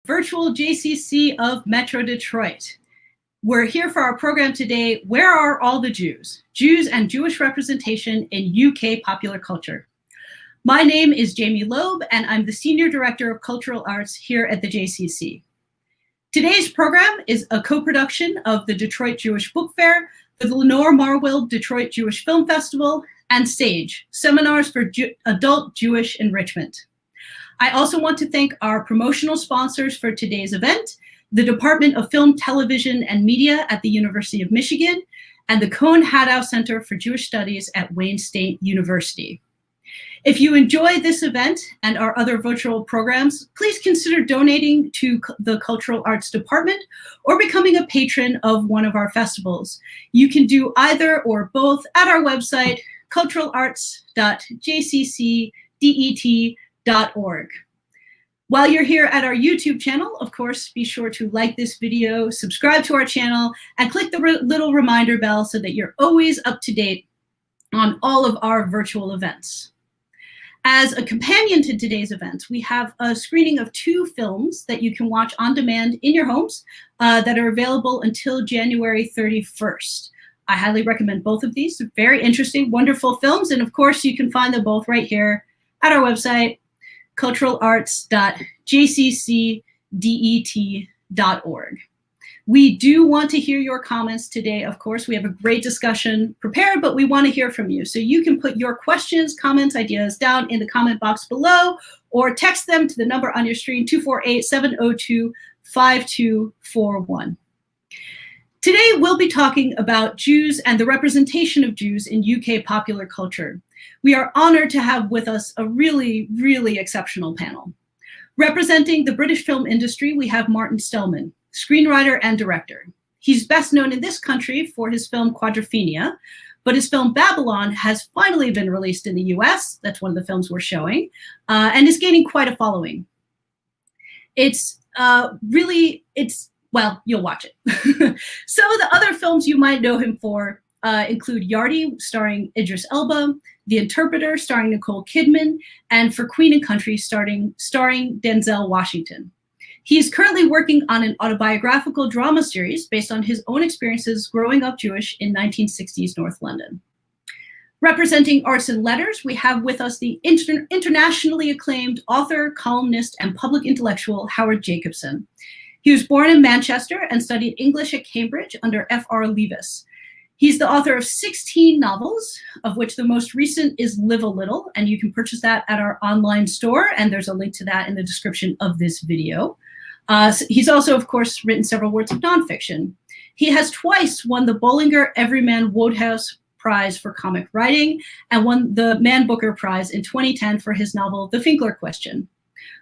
virtual JCC of Metro Detroit. We're here for our program today, Where Are All the Jews? Jews and Jewish Representation in UK Popular Culture. My name is Jaemi Loeb, and I'm the Senior Director of Cultural Arts here at the JCC. Today's program is a co-production of the Detroit Jewish Book Fair, the Lenore Marwell Detroit Jewish Film Festival, and SAGE, Seminars for Adult Jewish Enrichment. I also want to thank our promotional sponsors for today's event, the Department of Film, Television, and Media at the University of Michigan, and the Cohen-Hadow Center for Jewish Studies at Wayne State University. If you enjoy this event and our other virtual programs, please consider donating to the Cultural Arts Department or becoming a patron of one of our festivals. You can do either or both at our website, culturalarts.jccdet.org. While you're here at our YouTube channel, of course, be sure to like this video, subscribe to our channel, and click the little reminder bell so that you're always up to date on all of our virtual events. As a companion to today's event, we have a screening of 2 films that you can watch on demand in your homes that are available until January 31st. I highly recommend both of these. They're very interesting, wonderful films, and of course, you can find them both right here at our website, culturalarts.jccdet.org. We do want to hear your comments today. Of course, we have a great discussion prepared, but we want to hear from you. So you can put your questions, comments, ideas down in the comment box below, or text them to the number on your screen, 248-702-5241. Today, we'll be talking about Jews and the representation of Jews in UK popular culture. We are honored to have with us a really, really exceptional panel. Representing the British film industry, we have Martin Stellman, screenwriter and director. He's best known in this country for his film Quadrophenia, but his film Babylon has finally been released in the US. That's one of the films we're showing, and is gaining quite a following. Well, you'll watch it. Some of the other films you might know him for include Yardy, starring Idris Elba, The Interpreter, starring Nicole Kidman, and For Queen and Country, starring Denzel Washington. He is currently working on an autobiographical drama series based on his own experiences growing up Jewish in 1960s North London. Representing arts and letters, we have with us the internationally acclaimed author, columnist, and public intellectual Howard Jacobson. He was born in Manchester and studied English at Cambridge under F.R. Leavis. He's the author of 16 novels, of which the most recent is Live a Little, and you can purchase that at our online store, and there's a link to that in the description of this video. He's also, of course, written several works of nonfiction. He has twice won the Bollinger Everyman Wodehouse Prize for comic writing and won the Man Booker Prize in 2010 for his novel, The Finkler Question.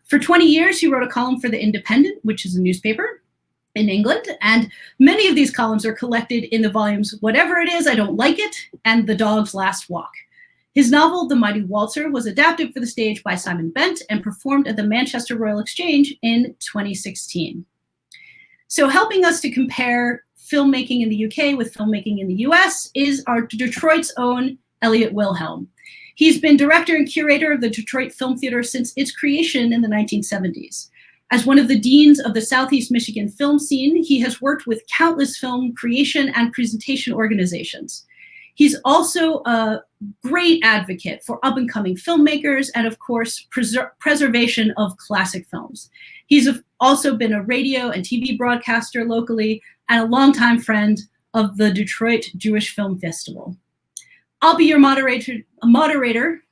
For 20 years, he wrote a column for The Independent, which is a newspaper in England, and many of these columns are collected in the volumes Whatever It Is, I Don't Like It, and The Dog's Last Walk. His novel, The Mighty Waltzer, was adapted for the stage by Simon Bent and performed at the Manchester Royal Exchange in 2016. So helping us to compare filmmaking in the UK with filmmaking in the US is our Detroit's own Elliot Wilhelm. He's been director and curator of the Detroit Film Theater since its creation in the 1970s. As one of the deans of the Southeast Michigan film scene, he has worked with countless film creation and presentation organizations. He's also a great advocate for up-and-coming filmmakers and, of course, preservation of classic films. He's also been a radio and TV broadcaster locally and a longtime friend of the Detroit Jewish Film Festival. I'll be your moderator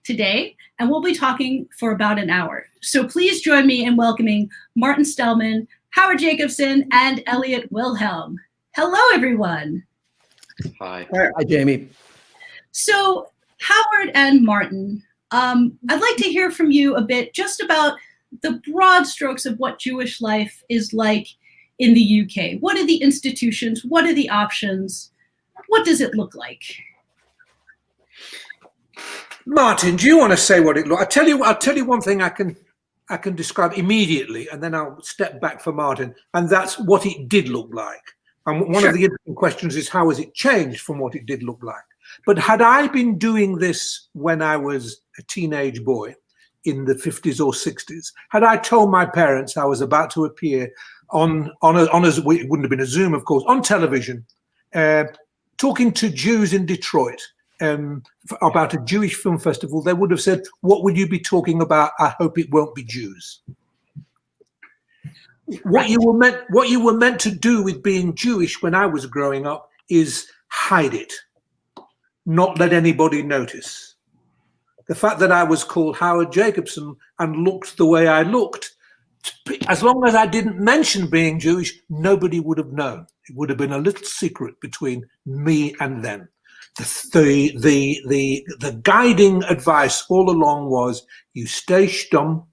today, and we'll be talking for about an hour. So please join me in welcoming Martin Stellman, Howard Jacobson, and Elliot Wilhelm. Hello, everyone. Hi. Hi, Jaemi. So Howard and Martin, I'd like to hear from you a bit just about the broad strokes of what Jewish life is like in the UK. What are the institutions? What are the options? What does it look like? Martin, do you want to say what it looks? I'll tell you one thing I can describe immediately, and then I'll step back for Martin, and that's what it did look like. And one of the interesting questions is, how has it changed from what it did look like? But had I been doing this when I was a teenage boy, in the 50s or 60s. Had I told my parents I was about to appear on it wouldn't have been a Zoom, of course, on television, talking to Jews in Detroit about a Jewish film festival, they would have said, "What would you be talking about? I hope it won't be Jews." What you were meant to do with being Jewish when I was growing up is hide it, not let anybody notice. The fact that I was called Howard Jacobson and looked the way I looked, as long as I didn't mention being Jewish, nobody would have known. It would have been a little secret between me and them. The guiding advice all along was, you stay stum,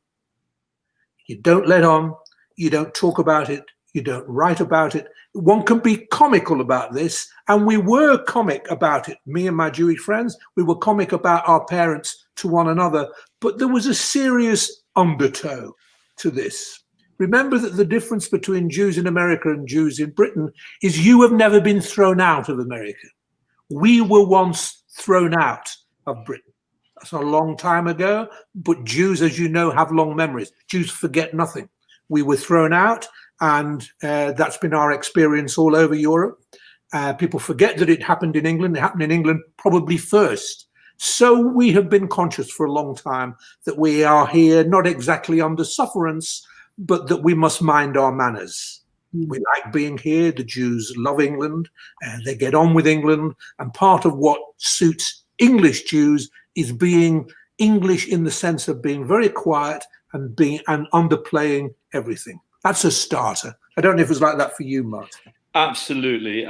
you don't let on, you don't talk about it, you don't write about it. One can be comical about this, and we were comic about it. Me and my Jewish friends, we were comic about our parents to one another, but there was a serious undertow to this. Remember that the difference between Jews in America and Jews in Britain is you have never been thrown out of America. We were once thrown out of Britain. That's a long time ago, but Jews, as you know, have long memories. Jews forget nothing. We were thrown out, and that's been our experience all over Europe. People forget that it happened in England. It happened in England probably first. So we have been conscious for a long time that we are here not exactly under sufferance, but that we must mind our manners. We like being here. The Jews love England, and they get on with England. And part of what suits English Jews is being English in the sense of being very quiet and underplaying everything. That's a starter. I don't know if it's like that for you, Martin. Absolutely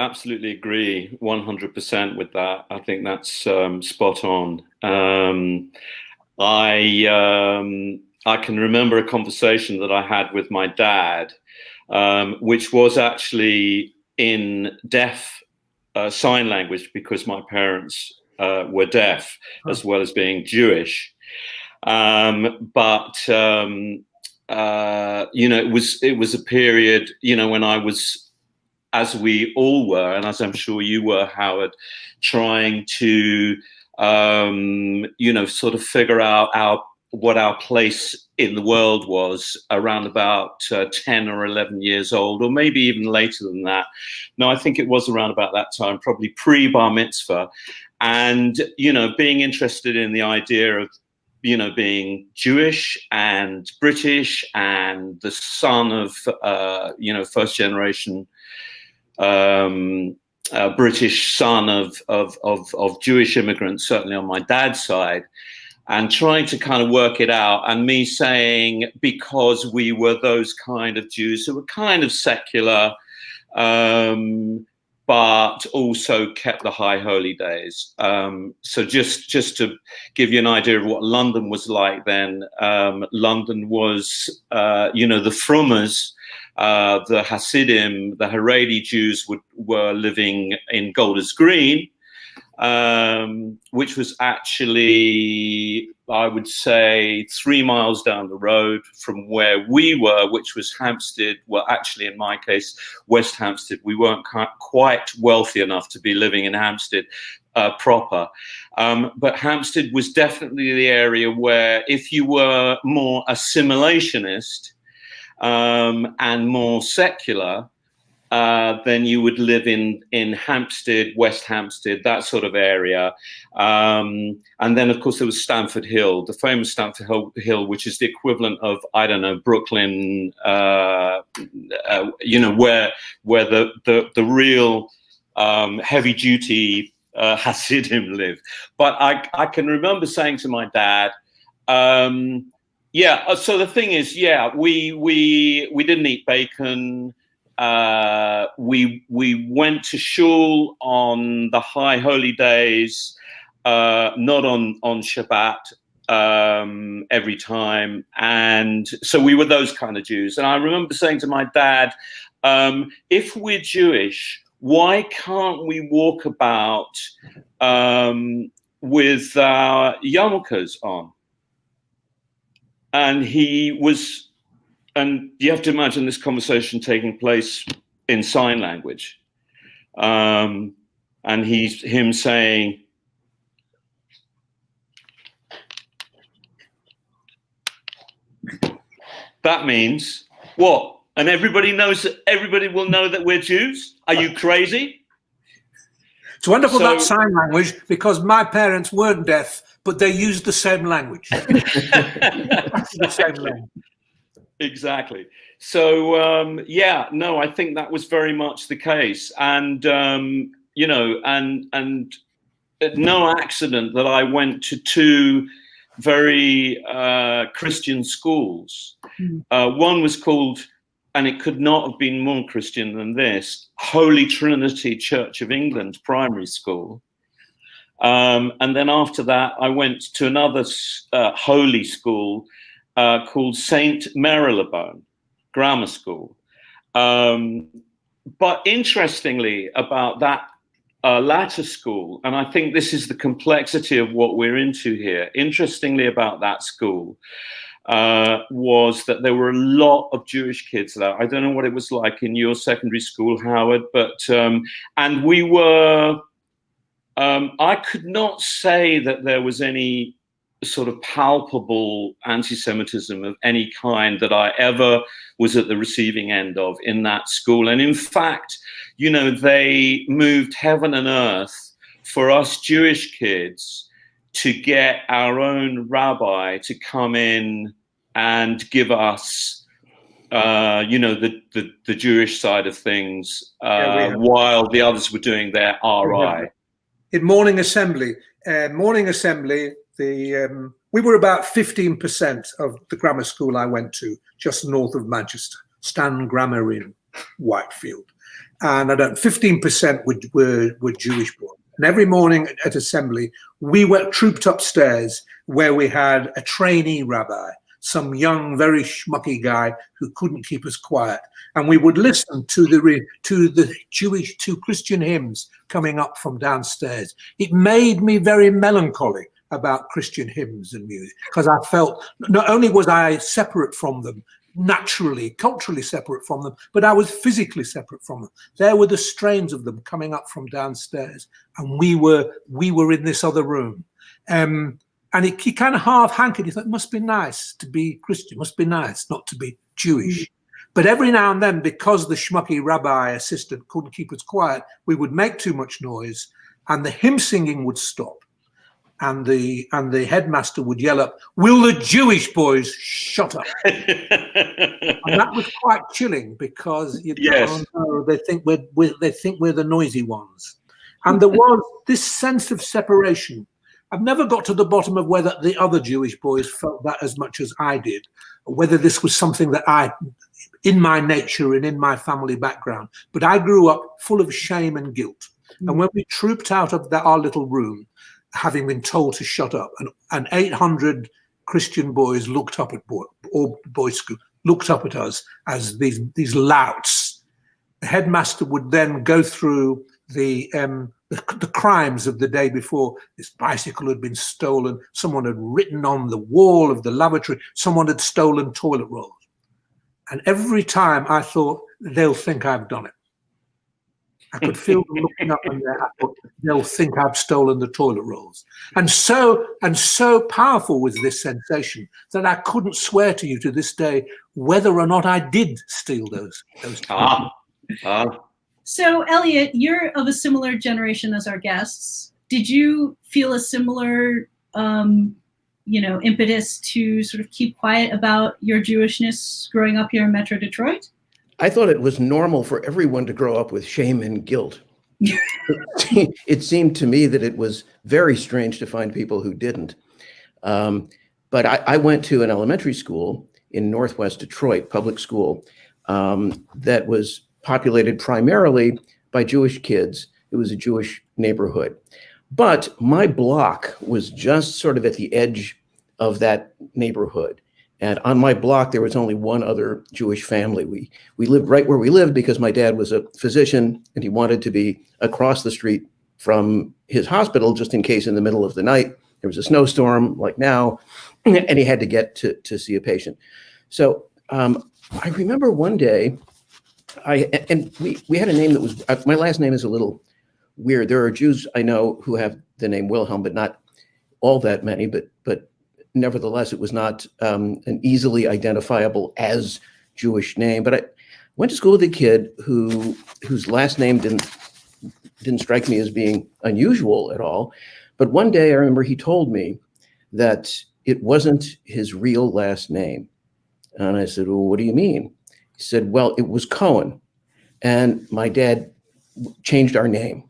agree 100% with that. I think that's spot on. I can remember a conversation that I had with my dad, which was actually in deaf sign language, because my parents were deaf as well as being Jewish. It was a period, when I was, as we all were, and as I'm sure you were, Howard, trying to, sort of figure out what our place in the world was around about 10 or 11 years old, or maybe even later than that. No, I think it was around about that time, probably pre-bar mitzvah. And, being interested in the idea of, being Jewish and British and the son of, first generation British son of Jewish immigrants, certainly on my dad's side, and trying to kind of work it out. And me saying, because we were those kind of Jews who were kind of secular, but also kept the high holy days. So just to give you an idea of what London was like then, London was, the Frummers, the Hasidim, the Haredi Jews were living in Golders Green, which was actually, I would say, 3 miles down the road from where we were, which was Hampstead. Well, actually, in my case, West Hampstead. We weren't quite wealthy enough to be living in Hampstead proper. But Hampstead was definitely the area where, if you were more assimilationist and more secular, then you would live in Hampstead, West Hampstead, that sort of area. And then, of course, there was Stamford Hill, the famous Stamford Hill, which is the equivalent of, I don't know, Brooklyn, where the real heavy duty Hasidim live. But I can remember saying to my dad, so the thing is, we didn't eat bacon. We went to shul on the high holy days, not on Shabbat every time. And so we were those kind of Jews. And I remember saying to my dad, if we're Jewish, why can't we walk about with our yarmulkes on? And he was... And you have to imagine this conversation taking place in sign language. And him saying, That means what? And everybody knows that everybody will know that we're Jews? Are you crazy? It's wonderful, that sign language, because my parents weren't deaf, but they used the same language. The same language. Exactly. So, yeah, no, I think that was very much the case. And, you know, and no accident that I went to two very Christian schools. One was called, and it could not have been more Christian than this, Holy Trinity Church of England Primary School. And then after that, I went to another holy school called St. Marylebone Grammar School. But interestingly about that latter school, and I think this is the complexity of what we're into here, interestingly about that school, was that there were a lot of Jewish kids there. I don't know what it was like in your secondary school, Howard, but and we were, I could not say that there was any sort of palpable anti-Semitism of any kind that I ever was at the receiving end of in that school. And in fact, you know, they moved heaven and earth for us Jewish kids to get our own rabbi to come in and give us, you know, the Jewish side of things, while the others were doing their RI. In morning assembly, we were about 15% of the grammar school I went to, just north of Manchester, Stan Grammar in Whitefield. And 15% were Jewish boys. And every morning at assembly, we were trooped upstairs where we had a trainee rabbi, some young, very schmucky guy who couldn't keep us quiet. And we would listen to the Christian hymns coming up from downstairs. It made me very melancholy about Christian hymns and music, because I felt not only was I separate from them, naturally, culturally separate from them, but I was physically separate from them. There were the strains of them coming up from downstairs, and we were in this other room. And he kind of half hankered. He thought, it must be nice to be Christian, must be nice not to be Jewish. But every now and then, because the schmucky rabbi assistant couldn't keep us quiet, we would make too much noise, and the hymn singing would stop. And the headmaster would yell up, "Will the Jewish boys shut up?" And that was quite chilling, because Yes. They think we're the noisy ones. And there was this sense of separation. I've never got to the bottom of whether the other Jewish boys felt that as much as I did, or whether this was something that in my nature and in my family background. But I grew up full of shame and guilt. And when we trooped out of our little room, having been told to shut up, and 800 Christian boys looked up at boys' school, looked up at us as these louts. The headmaster would then go through the crimes of the day before. This bicycle had been stolen. Someone had written on the wall of the lavatory. Someone had stolen toilet rolls. And every time I thought, they'll think I've done it. I could feel them looking up in there. I thought, they'll think I've stolen the toilet rolls. And so powerful was this sensation that I couldn't swear to you to this day whether or not I did steal those. So, Elliot, you're of a similar generation as our guests. Did you feel a similar, impetus to sort of keep quiet about your Jewishness growing up here in Metro Detroit? I thought it was normal for everyone to grow up with shame and guilt. It seemed to me that it was very strange to find people who didn't. But I went to an elementary school in Northwest Detroit, public school, that was populated primarily by Jewish kids. It was a Jewish neighborhood. But my block was just sort of at the edge of that neighborhood. And on my block, there was only one other Jewish family. We lived right where we lived because my dad was a physician and he wanted to be across the street from his hospital just in case in the middle of the night there was a snowstorm like now, and he had to get to see a patient. So I remember one day, we had a name that was, my last name is a little weird. There are Jews I know who have the name Wilhelm, but not all that many, but nevertheless, it was not an easily identifiable as Jewish name. But I went to school with a kid whose last name didn't strike me as being unusual at all. But one day I remember he told me that it wasn't his real last name. And I said, well, what do you mean? He said, well, it was Cohen. And my dad changed our name.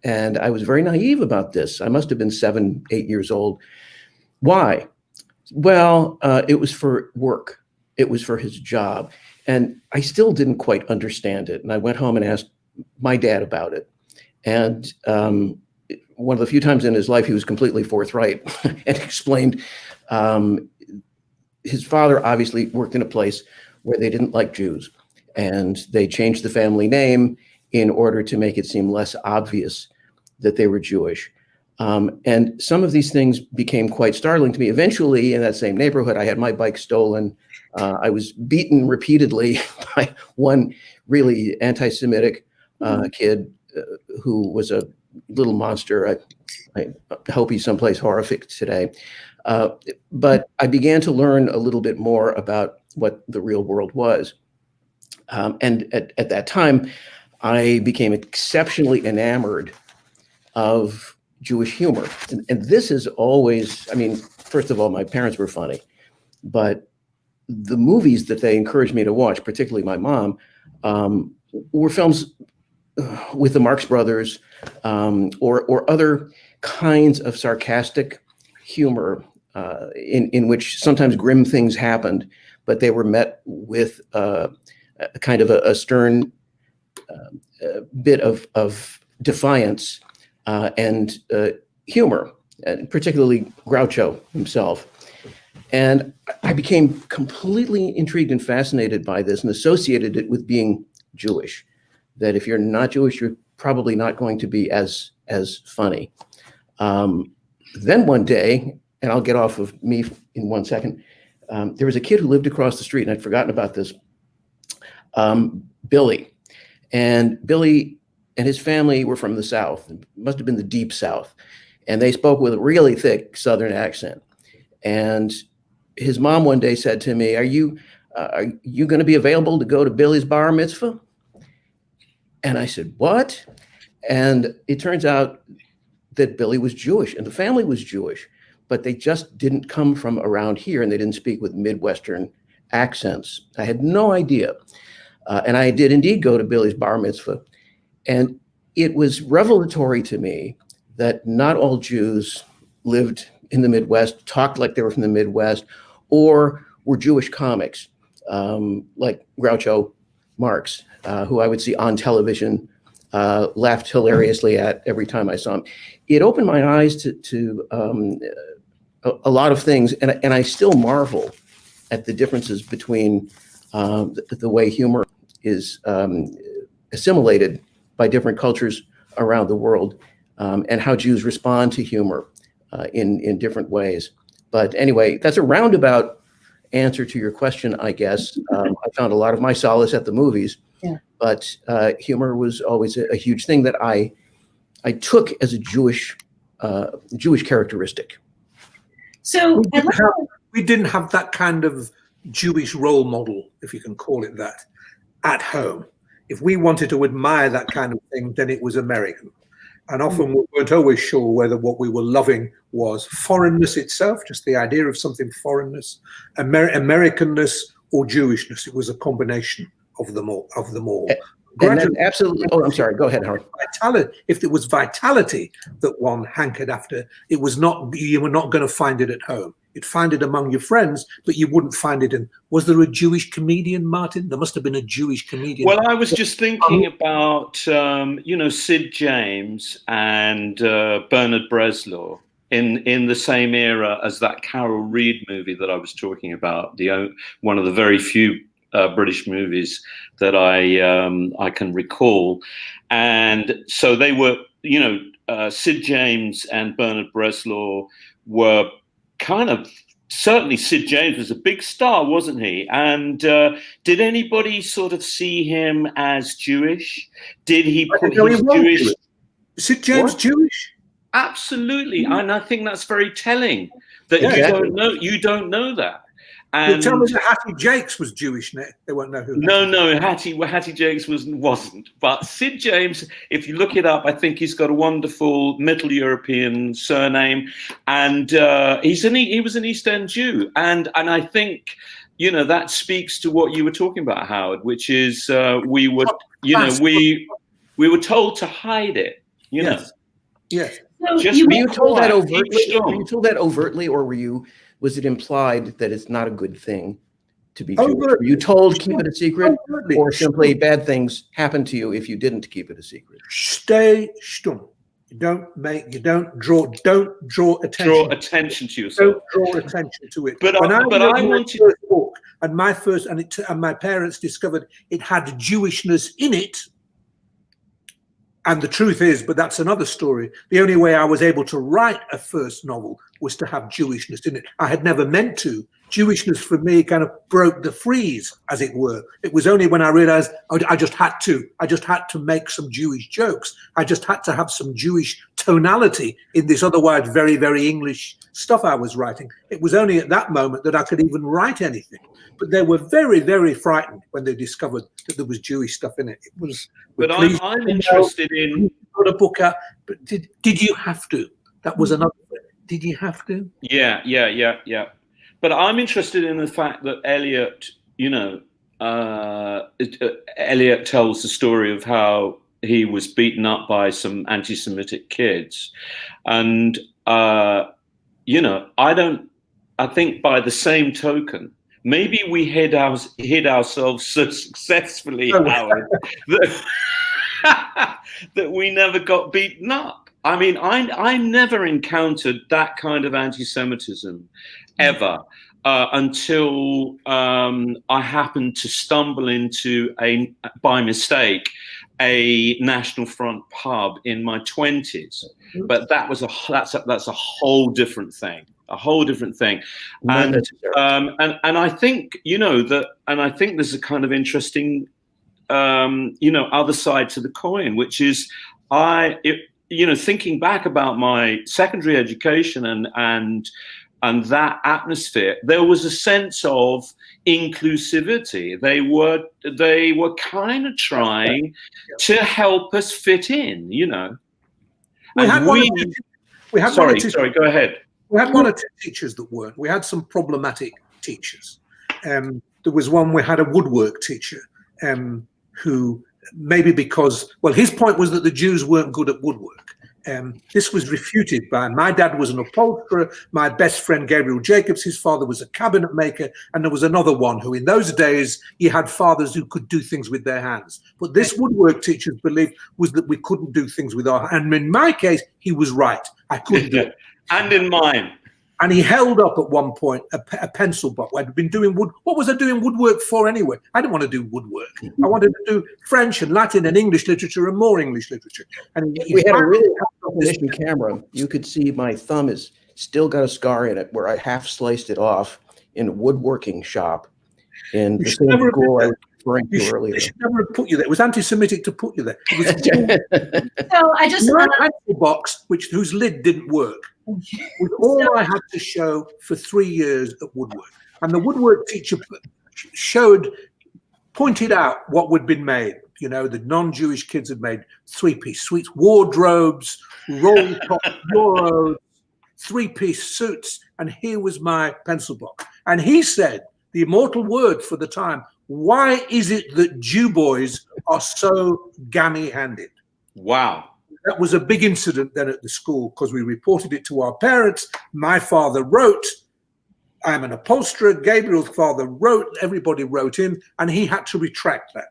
And I was very naive about this. I must have been 7, 8 years old. Why? Well, it was for work. It was for his job. And I still didn't quite understand it. And I went home and asked my dad about it. And one of the few times in his life he was completely forthright and explained his father obviously worked in a place where they didn't like Jews. And they changed the family name in order to make it seem less obvious that they were Jewish. And some of these things became quite startling to me. Eventually, in that same neighborhood, I had my bike stolen. I was beaten repeatedly by one really anti-Semitic kid who was a little monster. I hope he's someplace horrific today. But I began to learn a little bit more about what the real world was. And at that time, I became exceptionally enamored of Jewish humor. And this is always, I mean, first of all, my parents were funny, but the movies that they encouraged me to watch, particularly my mom, were films with the Marx Brothers or other kinds of sarcastic humor in which sometimes grim things happened, but they were met with a kind of a stern bit of defiance and humor, and particularly Groucho himself. And I became completely intrigued and fascinated by this and associated it with being Jewish, that if you're not Jewish, you're probably not going to be as funny. Then one day, and I'll get off of me in 1 second, there was a kid who lived across the street, and I'd forgotten about this, Billy. And Billy and his family were from the South. It must have been the deep South. And they spoke with a really thick Southern accent. And his mom one day said to me, are you going to be available to go to Billy's bar mitzvah? And I said, what? And it turns out that Billy was Jewish and the family was Jewish, but they just didn't come from around here and they didn't speak with Midwestern accents. I had no idea. And I did indeed go to Billy's bar mitzvah. And it was revelatory to me that not all Jews lived in the Midwest, talked like they were from the Midwest, or were Jewish comics, like Groucho Marx, who I would see on television, laughed hilariously at every time I saw him. It opened my eyes to a lot of things, and I still marvel at the differences between the way humor is assimilated by different cultures around the world, and how Jews respond to humor in different ways. But anyway, that's a roundabout answer to your question, I guess. I found a lot of my solace at the movies, but humor was always a huge thing that I took as a Jewish characteristic. So we didn't have that kind of Jewish role model, if you can call it that, at home. If we wanted to admire that kind of thing, then it was American. And often we weren't always sure whether what we were loving was foreignness itself, just the idea of something foreignness, Americanness, or Jewishness. It was a combination of them all. And then absolutely. Oh, I'm sorry. Go ahead, Howard. Vitality. If it was vitality that one hankered after, it was not. You were not going to find it at home. You'd find it among your friends, but you wouldn't find it in. Was there a Jewish comedian, Martin? There must have been a Jewish comedian. Well, I was just thinking about, Sid James and Bernard Bresslaw in the same era as that Carol Reed movie that I was talking about. One of the very few British movies that I can recall, and so they were, Sid James and Bernard Bresslaw were kind of, certainly Sid James was a big star, wasn't he? And did anybody sort of see him as Jewish? Did he put his Jewish? Sid James Jewish? Absolutely, and I think that's very telling that Exactly. you don't know that. You And tell me that Hattie Jakes was Jewish, they won't know who. no, Hattie Jakes wasn't. But Sid James, if you look it up, I think he's got a wonderful Middle European surname, and he was an East End Jew, and I think that speaks to what you were talking about, Howard, which is we were told to hide it. Yes. Yes. So Just Were you told that overtly? overtly? Were you told that overtly, or was it implied that it's not a good thing to be Jewish? Were you told keep it a secret, or simply bad things happen to you if you didn't keep it a secret? Stay stumm. Don't draw attention. Draw attention to yourself. Don't draw attention to it. But when I wrote wanted my first book, and my parents discovered it had Jewishness in it. And the truth is, but that's another story, the only way I was able to write a first novel was to have Jewishness in it. I had never meant to. Jewishness for me kind of broke the freeze, as it were. It was only when I realized I just had to make some Jewish jokes. I just had to have some Jewish tonality in this otherwise very, very English stuff I was writing. It was only at that moment that I could even write anything. But they were very, very frightened when they discovered that there was Jewish stuff in it. It was. But I'm interested in. Put a book out, but did you have to? That was another thing. Did you have to? Yeah. But I'm interested in the fact that Elliot, Elliot tells the story of how he was beaten up by some anti-Semitic kids, and I think by the same token, maybe we hid ourselves so successfully, Howard, that we never got beaten up. I mean, I never encountered that kind of anti-Semitism ever until I happened to stumble into by mistake, a National Front pub in my 20s. But that's a whole different thing. A whole different thing. And I think I think there's a kind of interesting other side to the coin, which is thinking back about my secondary education and that atmosphere, there was a sense of inclusivity. They were kind of trying to help us fit in, Sorry, go ahead. We had one or two teachers that weren't. We had some problematic teachers. There was one, we had a woodwork teacher who, maybe because, his point was that the Jews weren't good at woodwork. This was refuted by, my dad was an upholsterer, my best friend Gabriel Jacobs, his father was a cabinet maker, and there was another one who in those days, you had fathers who could do things with their hands. But this woodwork teacher's belief was that we couldn't do things with our hands. And in my case, he was right. I couldn't do it. And in mine. And he held up at one point a pencil box. I'd been doing what was I doing woodwork for anyway? I didn't want to do woodwork. I wanted to do French and Latin and English literature and more English literature. And we had a really high-definition camera. You could see my thumb is still got a scar in it where I half sliced it off in a woodworking shop in the same school I was referring to earlier. They should never have put you there. It was anti-Semitic to put you there. So I just my pencil box, whose lid didn't work, was all I had to show for 3 years at woodwork. And the woodwork teacher pointed out what would been made. The non-Jewish kids had made 3-piece suites, wardrobes, roll-top bureaus, 3-piece suits, and here was my pencil box. And he said, the immortal word for the time, why is it that Jew boys are so gammy-handed? Wow. That was a big incident then at the school because we reported it to our parents. My father wrote, I'm an upholsterer. Gabriel's father wrote, everybody wrote in, and he had to retract that.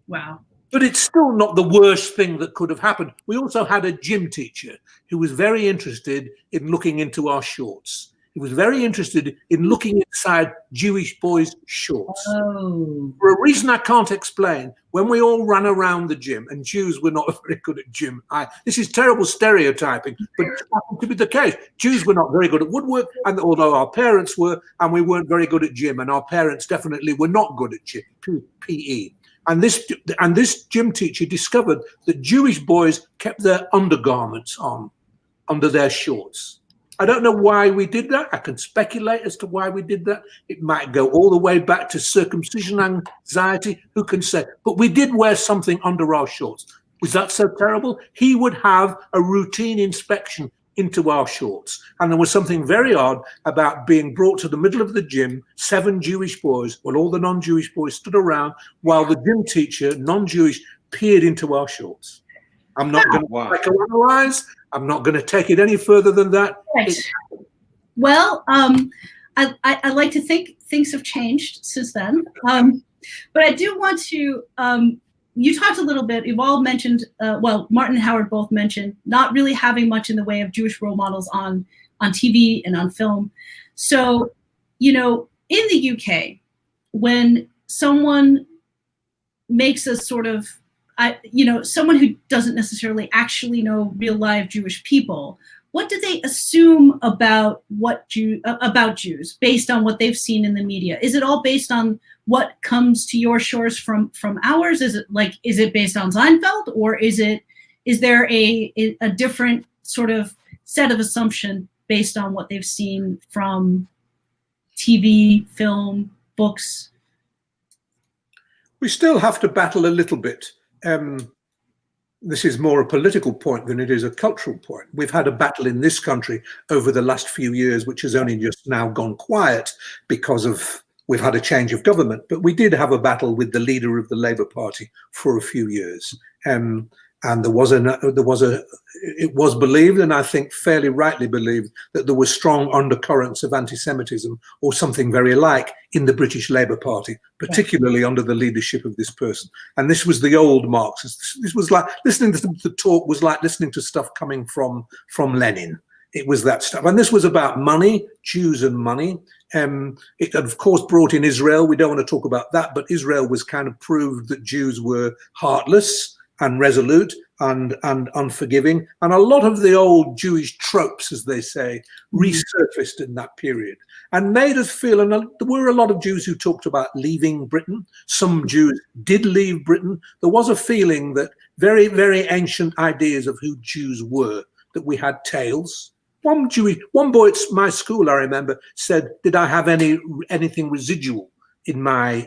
Wow. But it's still not the worst thing that could have happened. We also had a gym teacher who was very interested in looking into our shorts. He was very interested in looking inside Jewish boys' shorts. Oh. For a reason I can't explain, when we all ran around the gym, and Jews were not very good at gym. This is terrible stereotyping, but it happened to be the case. Jews were not very good at woodwork, and although our parents were, and we weren't very good at gym, and our parents definitely were not good at gym, PE. And this gym teacher discovered that Jewish boys kept their undergarments on under their shorts. I don't know why we did that. I can speculate as to why we did that. It might go all the way back to circumcision anxiety. Who can say? But we did wear something under our shorts. Was that so terrible? He would have a routine inspection into our shorts. And there was something very odd about being brought to the middle of the gym, 7 Jewish boys, while all the non-Jewish boys stood around, while the gym teacher, non-Jewish, peered into our shorts. I'm not going to psychoanalyze. I'm not going to take it any further than that. Right. Well, I like to think things have changed since then. But I do want to, you talked a little bit, you've all mentioned, well, Martin and Howard both mentioned not really having much in the way of Jewish role models on TV and on film. So, you know, in the UK, when someone makes a sort of, you know, someone who doesn't necessarily actually know real live Jewish people, what do they assume about about Jews based on what they've seen in the media? Is it all based on what comes to your shores from ours? Is it based on Seinfeld, or is there a different sort of set of assumption based on what they've seen from TV, film, books? We still have to battle a little bit. This is more a political point than it is a cultural point. We've had a battle in this country over the last few years, which has only just now gone quiet because we've had a change of government. But we did have a battle with the leader of the Labour Party for a few years. And it was believed, and I think fairly rightly believed, that there were strong undercurrents of anti-Semitism or something very like in the British Labour Party, particularly under the leadership of this person. And this was the old Marxists. This was like listening to the talk was like listening to stuff coming from Lenin. It was that stuff. And this was about money, Jews and money. It had, of course, brought in Israel. We don't want to talk about that, but Israel was kind of proved that Jews were heartless and resolute and unforgiving. And a lot of the old Jewish tropes, as they say, resurfaced in that period and made us feel, and there were a lot of Jews who talked about leaving Britain. Some Jews did leave Britain. There was a feeling that very, very ancient ideas of who Jews were, that we had tales. One boy at my school, I remember, said, "Did I have anything residual in my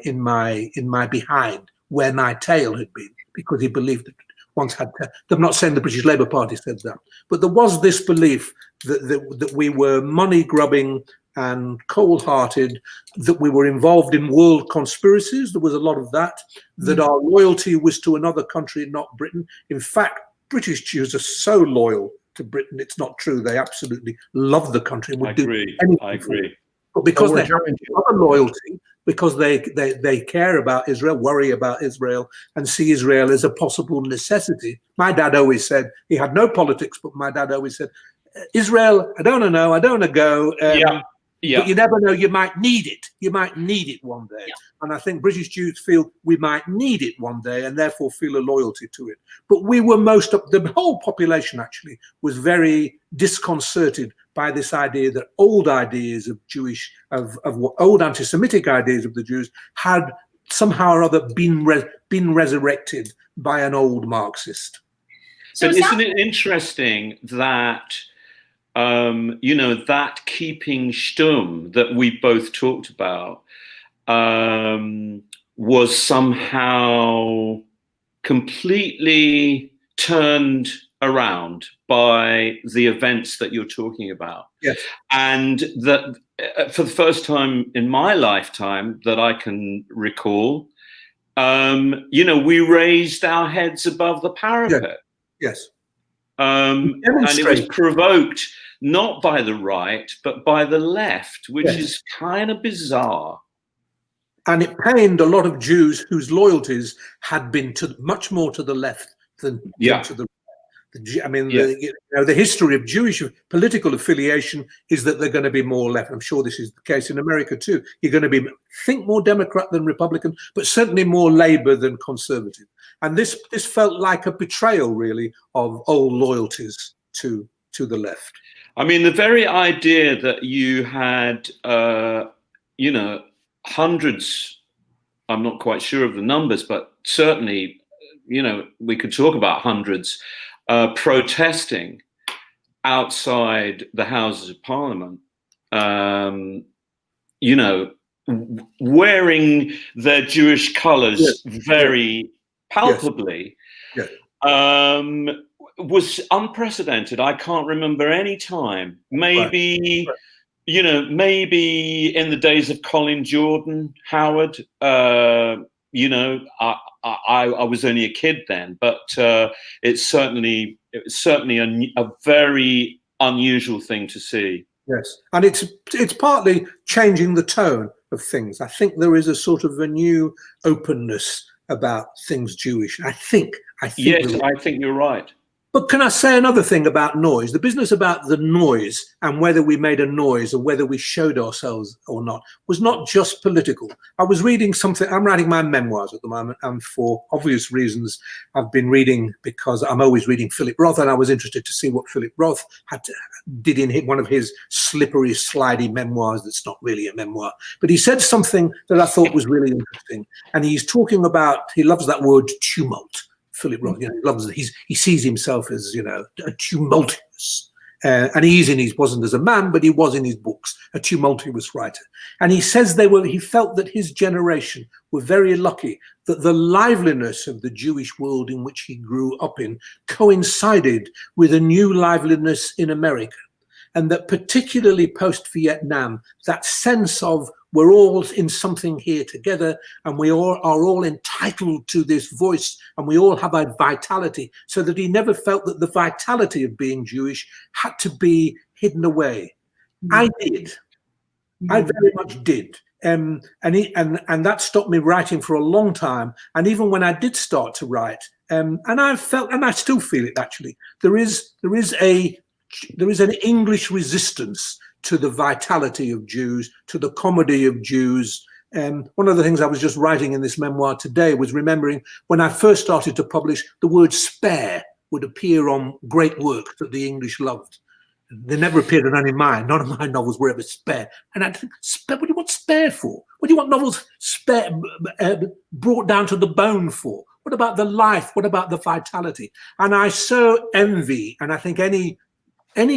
behind where my tail had been?" Because he believed it once had. I'm not saying the British Labour Party said that, but there was this belief that we were money grubbing and cold-hearted, that we were involved in world conspiracies. There was a lot of that. That our loyalty was to another country, not Britain. In fact, British Jews are so loyal to Britain, it's not true. They absolutely love the country and would do anything. I agree. But because they have other loyalty, because they care about Israel, worry about Israel, and see Israel as a possible necessity. My dad always said, he had no politics, but my dad always said, Israel, I don't know, I don't want to go. But you never know, you might need it. You might need it one day. Yeah. And I think British Jews feel we might need it one day and therefore feel a loyalty to it. But we were the whole population actually was very disconcerted by this idea that old ideas of old anti-Semitic ideas of the Jews had somehow or other been resurrected by an old Marxist. So but isn't it interesting that that keeping stum that we both talked about was somehow completely turned around by the events that you're talking about. Yes. And that for the first time in my lifetime that I can recall, we raised our heads above the parapet. Yes. And it was provoked not by the right, but by the left, which is kind of bizarre. And it pained a lot of Jews whose loyalties had been much more to the left than to the right. The history of Jewish political affiliation is that they're going to be more left. I'm sure this is the case in America too. You're going to be, more Democrat than Republican, but certainly more Labour than Conservative. And this felt like a betrayal, really, of old loyalties to the left. I mean, the very idea that you had, hundreds, I'm not quite sure of the numbers, but certainly, we could talk about hundreds protesting outside the Houses of Parliament, you know, wearing their Jewish colours very palpably, was unprecedented. I can't remember any time. Maybe, you know, maybe in the days of Colin Jordan, Howard. You know, I was only a kid then, but it's certainly a very unusual thing to see. Yes, and it's partly changing the tone of things. I think there is a sort of a new openness about things Jewish. I think. Yes, I think you're right. But can I say another thing about noise? The business about the noise and whether we made a noise or whether we showed ourselves or not was not just political. I was reading something. I'm writing my memoirs at the moment, and for obvious reasons, I've been reading because I'm always reading Philip Roth, and I was interested to see what Philip Roth did in one of his slippery, slidey memoirs. That's not really a memoir, but he said something that I thought was really interesting. And he's talking about, he loves that word tumult. Philip Roth, you know, he loves it. He sees himself as, you know, a tumultuous, and he wasn't as a man, but he was in his books, a tumultuous writer. And he says he felt that his generation were very lucky that the liveliness of the Jewish world in which he grew up in coincided with a new liveliness in America. And that particularly post-Vietnam, that sense of we're all in something here together, and we all are all entitled to this voice, and we all have a vitality, so that he never felt that the vitality of being Jewish had to be hidden away. I did. I very much did. And that stopped me writing for a long time. And even when I did start to write, and I felt, and I still feel it actually, there is an English resistance to the vitality of Jews, to the comedy of Jews. One of the things I was just writing in this memoir today was remembering when I first started to publish, the word spare would appear on great works that the English loved. They never appeared on any of mine. None of my novels were ever spare. And I'd think, spare, what do you want spare for? What do you want novels spare, brought down to the bone for? What about the life? What about the vitality? And I so envy, and I think any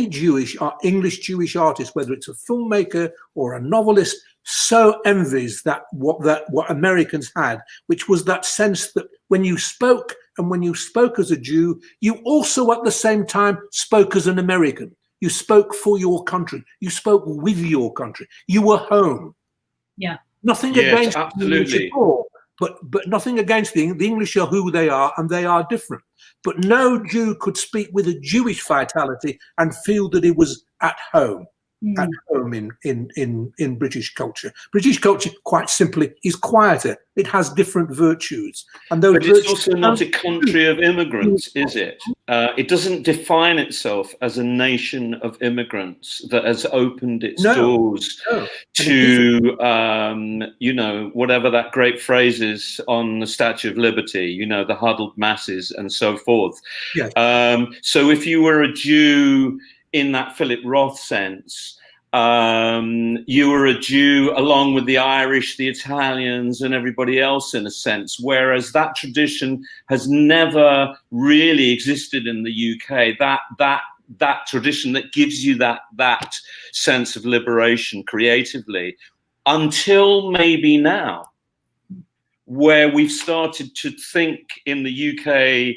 Jewish or English Jewish artist, whether it's a filmmaker or a novelist, so envies what Americans had, which was that sense that when you spoke, and when you spoke as a Jew, you also at the same time spoke as an American. You spoke for your country. You spoke with your country. You were home. Yeah. Nothing against the English at all, but nothing against the English are who they are, and they are different. But no Jew could speak with a Jewish vitality and feel that he was at home. At home in British culture. British culture, quite simply, is quieter. It has different virtues, and those. But it's also not a country of immigrants, is it? It doesn't define itself as a nation of immigrants that has opened its doors to, you know, whatever that great phrase is on the Statue of Liberty. You know, the huddled masses and so forth. Yes. So if you were a Jew in that Philip Roth sense, you were a Jew along with the Irish, the Italians, and everybody else in a sense, whereas that tradition has never really existed in the UK. That tradition that gives you that sense of liberation creatively, until maybe now, where we've started to think in the UK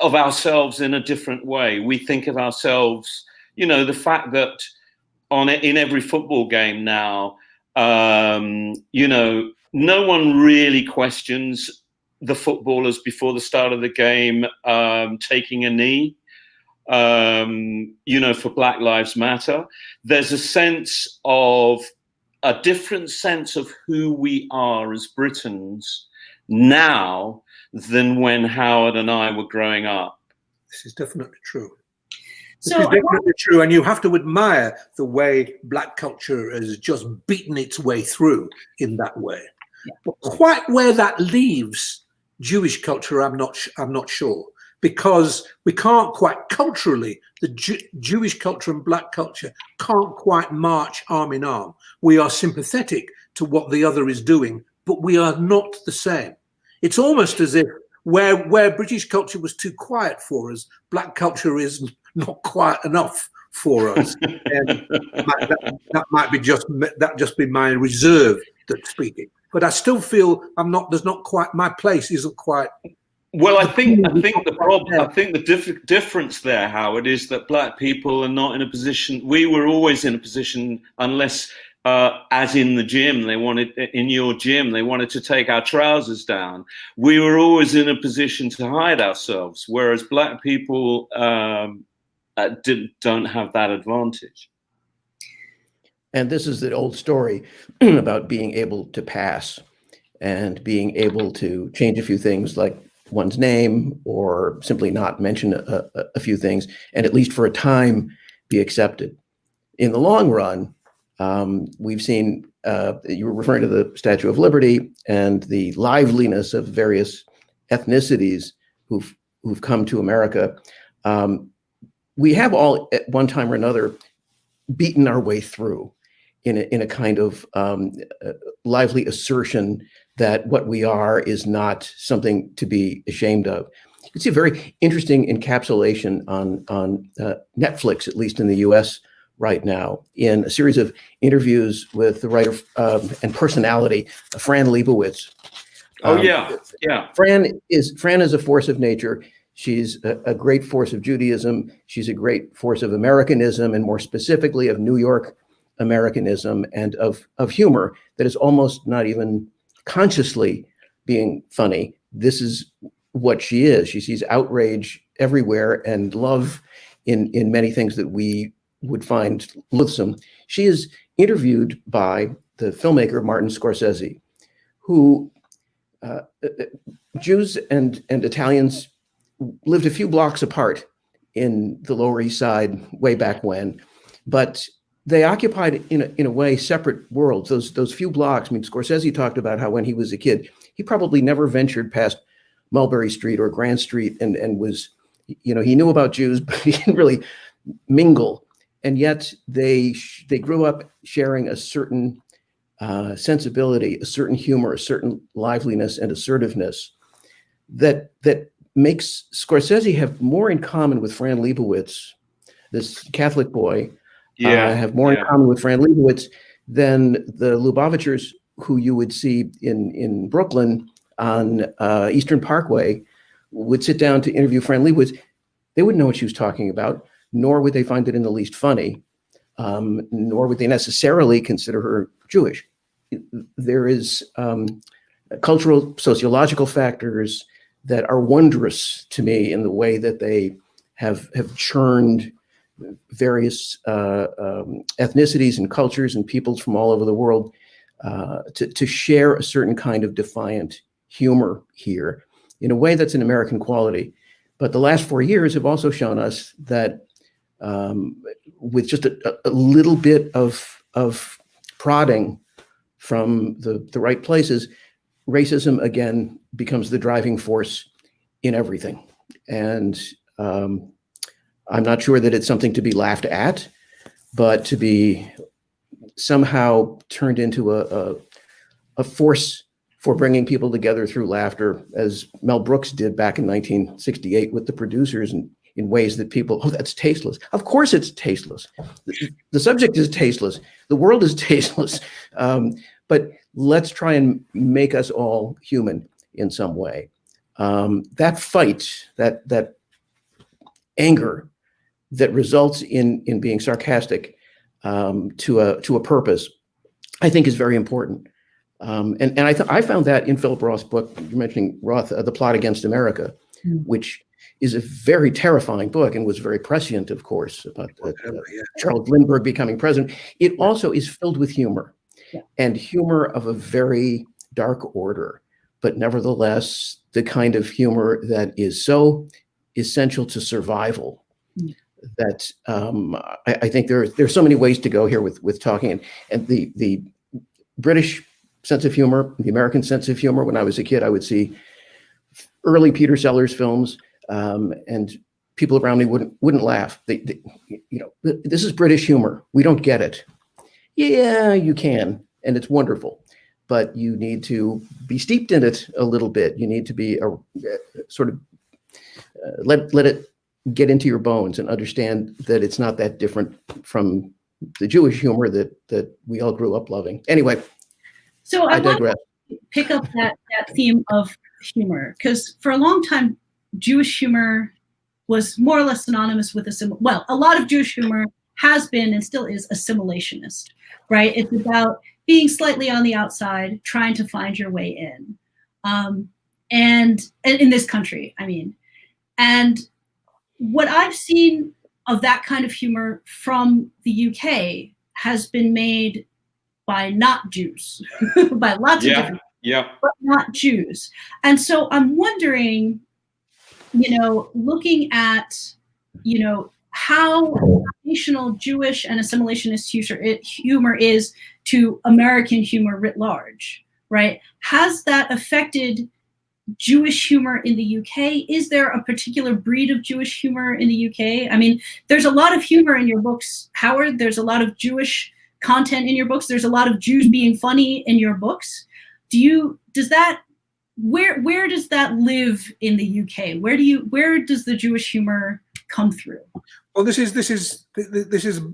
of ourselves in a different way. We think of ourselves, you know, the fact that in every football game now, you know, no one really questions the footballers before the start of the game taking a knee, you know, for Black Lives Matter. There's a different sense of who we are as Britons now than when Howard and I were growing up. This is definitely true. This is definitely true, and you have to admire the way Black culture has just beaten its way through in that way. Yeah. But quite where that leaves Jewish culture, I'm not sure, because we can't quite culturally, the Jewish culture and Black culture can't quite march arm in arm. We are sympathetic to what the other is doing, but we are not the same. It's almost as if where British culture was too quiet for us, Black culture is not quite enough for us. And that might be just be my reserve that's speaking. But I still feel there's not quite, my place isn't quite. Well, I think the problem, I think the difference there, Howard, is that black people are not in a position. We were always in a position, unless, as in the gym, in your gym, they wanted to take our trousers down. We were always in a position to hide ourselves, whereas black people don't have that advantage. And this is the old story about being able to pass and being able to change a few things, like one's name, or simply not mention a few things, and at least for a time be accepted. In the long run, we've seen, you were referring to the Statue of Liberty and the liveliness of various ethnicities who've come to America. We have all at one time or another beaten our way through in a kind of lively assertion that what we are is not something to be ashamed of. You see a very interesting encapsulation on Netflix, at least in the US right now, in a series of interviews with the writer and personality, Fran Lebowitz. Fran is a force of nature. She's a great force of Judaism. She's a great force of Americanism, and more specifically of New York Americanism, and of humor that is almost not even consciously being funny. This is what she is. She sees outrage everywhere and love in many things that we would find loathsome. She is interviewed by the filmmaker Martin Scorsese, who Jews and Italians lived a few blocks apart in the Lower East Side way back when, but they occupied in a way separate worlds. Those few blocks. I mean, Scorsese talked about how when he was a kid, he probably never ventured past Mulberry Street or Grand Street, and was, he knew about Jews, but he didn't really mingle. And yet they grew up sharing a certain sensibility, a certain humor, a certain liveliness and assertiveness that makes Scorsese have more in common with Fran Lebowitz, this Catholic boy. Have more in common with Fran Lebowitz than the Lubavitchers who you would see in Brooklyn on Eastern Parkway would sit down to interview Fran Lebowitz. They wouldn't know what she was talking about, nor would they find it in the least funny, nor would they necessarily consider her Jewish. There is cultural, sociological factors that are wondrous to me in the way that they have churned various ethnicities and cultures and peoples from all over the world to share a certain kind of defiant humor here in a way that's an American quality. But the last 4 years have also shown us that with just a little bit of prodding from the right places, racism again becomes the driving force in everything. And I'm not sure that it's something to be laughed at, but to be somehow turned into a force for bringing people together through laughter, as Mel Brooks did back in 1968 with the producers, and in ways that people, that's tasteless. Of course it's tasteless. The subject is tasteless. The world is tasteless. But let's try and make us all human in some way. That fight, that anger that results in being sarcastic to a purpose, I think is very important. And I found that in Philip Roth's book. You're mentioning Roth, The Plot Against America, which is a very terrifying book and was very prescient, of course, about Charles Lindbergh becoming president. It also is filled with humor, and humor of a very dark order, but nevertheless, the kind of humor that is so essential to survival that I think there's so many ways to go here with talking, and the British sense of humor, the American sense of humor. When I was a kid, I would see early Peter Sellers films, and people around me wouldn't laugh. They, this is British humor. We don't get it. Yeah, you can, and it's wonderful, but you need to be steeped in it a little bit. You need to be sort of let it get into your bones and understand that it's not that different from the Jewish humor that we all grew up loving. Anyway, so I digress. Want to pick up that theme of humor, because for a long time, Jewish humor was more or less synonymous with a lot of Jewish humor has been and still is assimilationist, right? It's about being slightly on the outside, trying to find your way in. And in this country, I mean. And what I've seen of that kind of humor from the UK has been made by not Jews, by lots of different people, but not Jews. And so I'm wondering, looking at, how foundational Jewish and assimilationist humor is to American humor writ large, right? Has that affected Jewish humor in the UK? Is there a particular breed of Jewish humor in the UK? I mean, there's a lot of humor in your books, Howard. There's a lot of Jewish content in your books. There's a lot of Jews being funny in your books. Where does that live in the UK? Where does the Jewish humor come through? Well, this is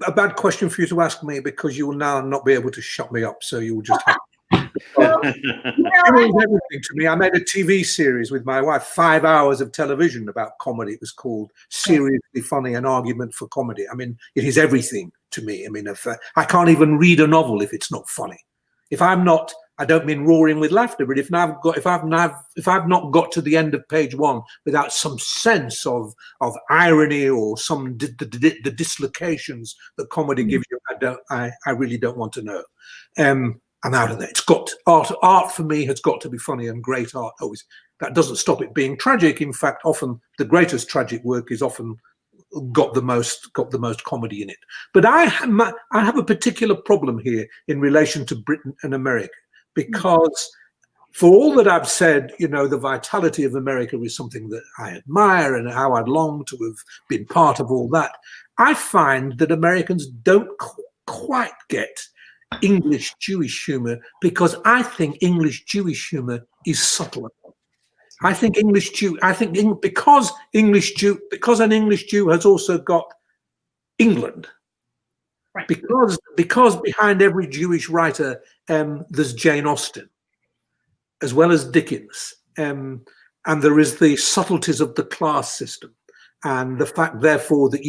a bad question for you to ask me, because you will now not be able to shut me up. So you will just have everything to me. I made a TV series with my wife, 5 hours of television about comedy. It was called Seriously Funny, an Argument for Comedy. I mean, it is everything to me. I mean, I can't even read a novel if it's not funny. If I'm not, I don't mean roaring with laughter, but if I've not got to the end of page one without some sense of irony or the dislocations that comedy gives you, I really don't want to know. I'm out of there. It's got art for me has got to be funny, and great art always. That doesn't stop it being tragic. In fact, often the greatest tragic work is often got the most comedy in it. But I have a particular problem here in relation to Britain and America, because for all that I've said, the vitality of America is something that I admire and how I'd long to have been part of all that. I find that Americans don't quite get English Jewish humor, because I think English Jewish humor is subtler. I think because an English Jew has also got England. Right. Because behind every Jewish writer, there's Jane Austen, as well as Dickens, and there is the subtleties of the class system, and the fact, therefore, that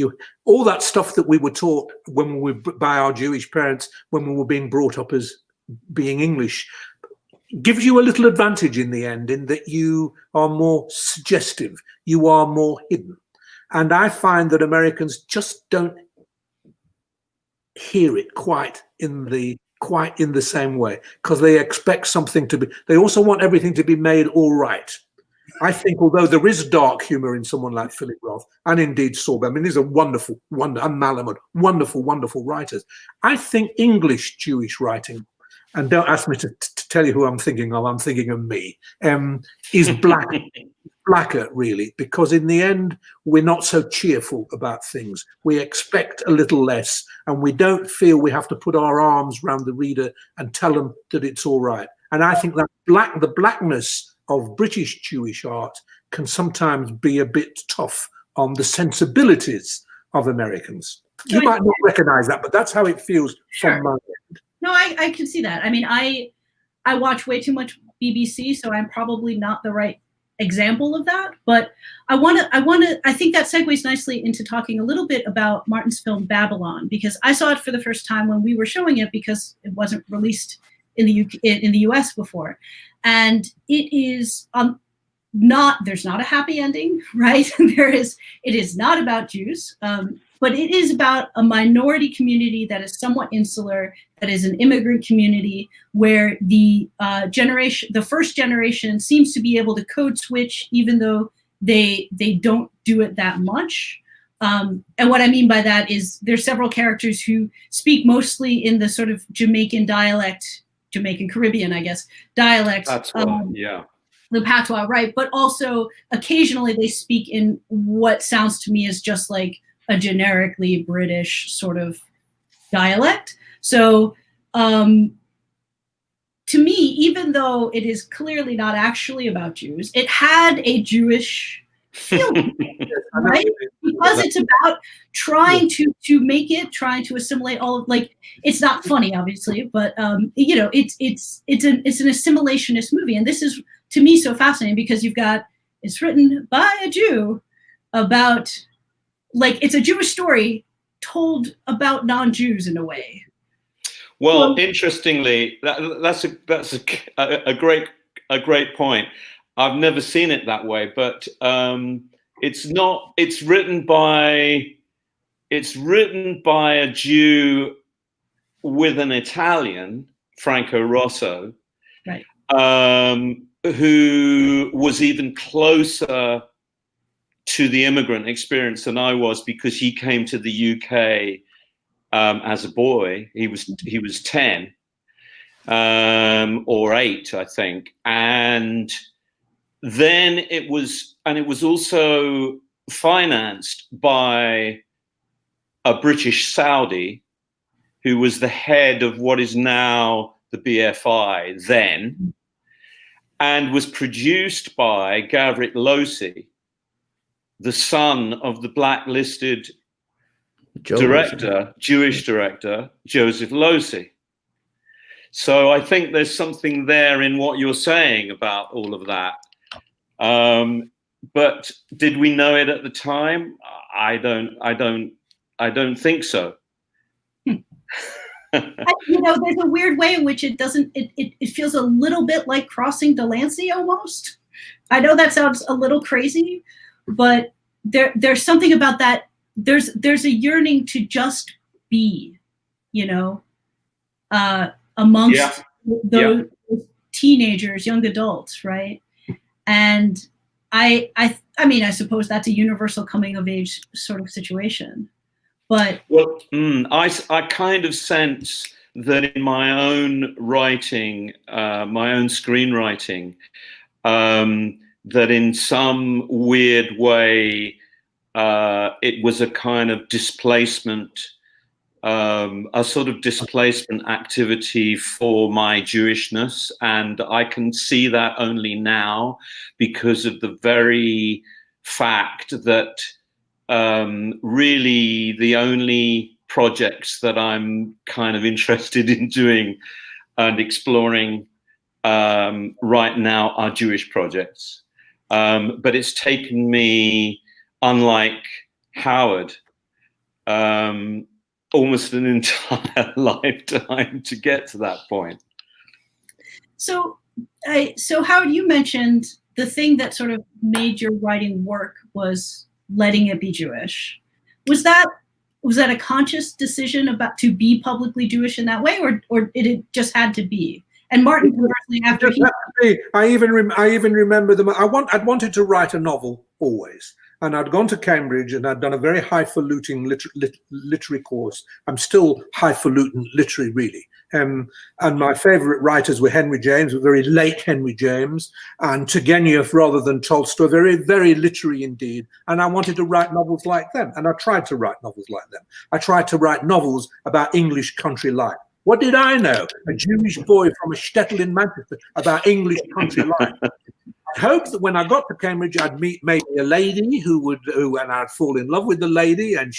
all that stuff that we were taught when we were by our Jewish parents when we were being brought up as being English, gives you a little advantage in the end, in that you are more suggestive, you are more hidden, and I find that Americans just don't hear it quite in the same way, because they expect something to be. They also want everything to be made all right. I think, although there is dark humor in someone like Philip Roth, and indeed Sorbe, I mean, these are wonderful, and Malamud, wonderful writers. I think English Jewish writing, and don't ask me to tell you who I'm thinking of. I'm thinking of me. Is blacker, really, because in the end, we're not so cheerful about things. We expect a little less, and we don't feel we have to put our arms around the reader and tell them that it's all right. And I think that the blackness of British Jewish art can sometimes be a bit tough on the sensibilities of Americans. You might not recognize that, but that's how it feels from my end. No, I can see that. I mean, I watch way too much BBC, so I'm probably not the right example of that. But I think that segues nicely into talking a little bit about Martin's film Babylon, because I saw it for the first time when we were showing it, because it wasn't released in the US before, and it is there's not a happy ending, right? It is not about Jews. But it is about a minority community that is somewhat insular, that is an immigrant community where the first generation seems to be able to code switch, even though they don't do it that much. And what I mean by that is there's several characters who speak mostly in the sort of Jamaican Caribbean, I guess, dialect. The patois, right? But also occasionally they speak in what sounds to me as just like a generically British sort of dialect. So to me, even though it is clearly not actually about Jews, it had a Jewish feel right, because it's about trying to make it, trying to assimilate all of, like, it's not funny obviously, but you know, it's an assimilationist movie, and this is to me so fascinating because it's written by a Jew about, like, it's a Jewish story told about non-Jews in a way. Well, interestingly, that's a great point. I've never seen it that way, but it's written by a Jew with an Italian, Franco Rosso, right, who was even closer to the immigrant experience than I was, because he came to the UK as a boy. He was 10 or 8, I think, and then it was also financed by a British Saudi who was the head of what is now the BFI then, and was produced by Gavrik Losey, the son of the blacklisted Jewish director, Joseph Losey. So I think there's something there in what you're saying about all of that. But did we know it at the time? I don't think so. You know, there's a weird way in which it feels a little bit like Crossing Delancey almost. I know that sounds a little crazy, but there's something about that. There's a yearning to just be, you know, amongst those teenagers, young adults, right? And I mean, I suppose that's a universal coming of age sort of situation. But well, I kind of sense that in my own writing, my own screenwriting, that in some weird way, it was a kind of displacement, a sort of displacement activity for my Jewishness. And I can see that only now because of the very fact that really the only projects that I'm kind of interested in doing and exploring right now are Jewish projects. But it's taken me, unlike Howard, almost an entire lifetime to get to that point. So Howard, you mentioned the thing that sort of made your writing work was letting it be Jewish. Was that a conscious decision about to be publicly Jewish in that way, or it just had to be? And Martin, conversely, after I even remember them. I'd wanted to write a novel always, and I'd gone to Cambridge and I'd done a very highfalutin literary course. I'm still highfalutin literary, really. And my favorite writers were Henry James, very late Henry James, and Turgenev rather than Tolstoy, very, very literary indeed. And I wanted to write novels like them. And I tried to write novels like them. I tried to write novels about English country life. What did I know, a Jewish boy from a shtetl in Manchester, about English country life? I hoped that when I got to Cambridge, I'd meet maybe a lady and I'd fall in love with the lady, and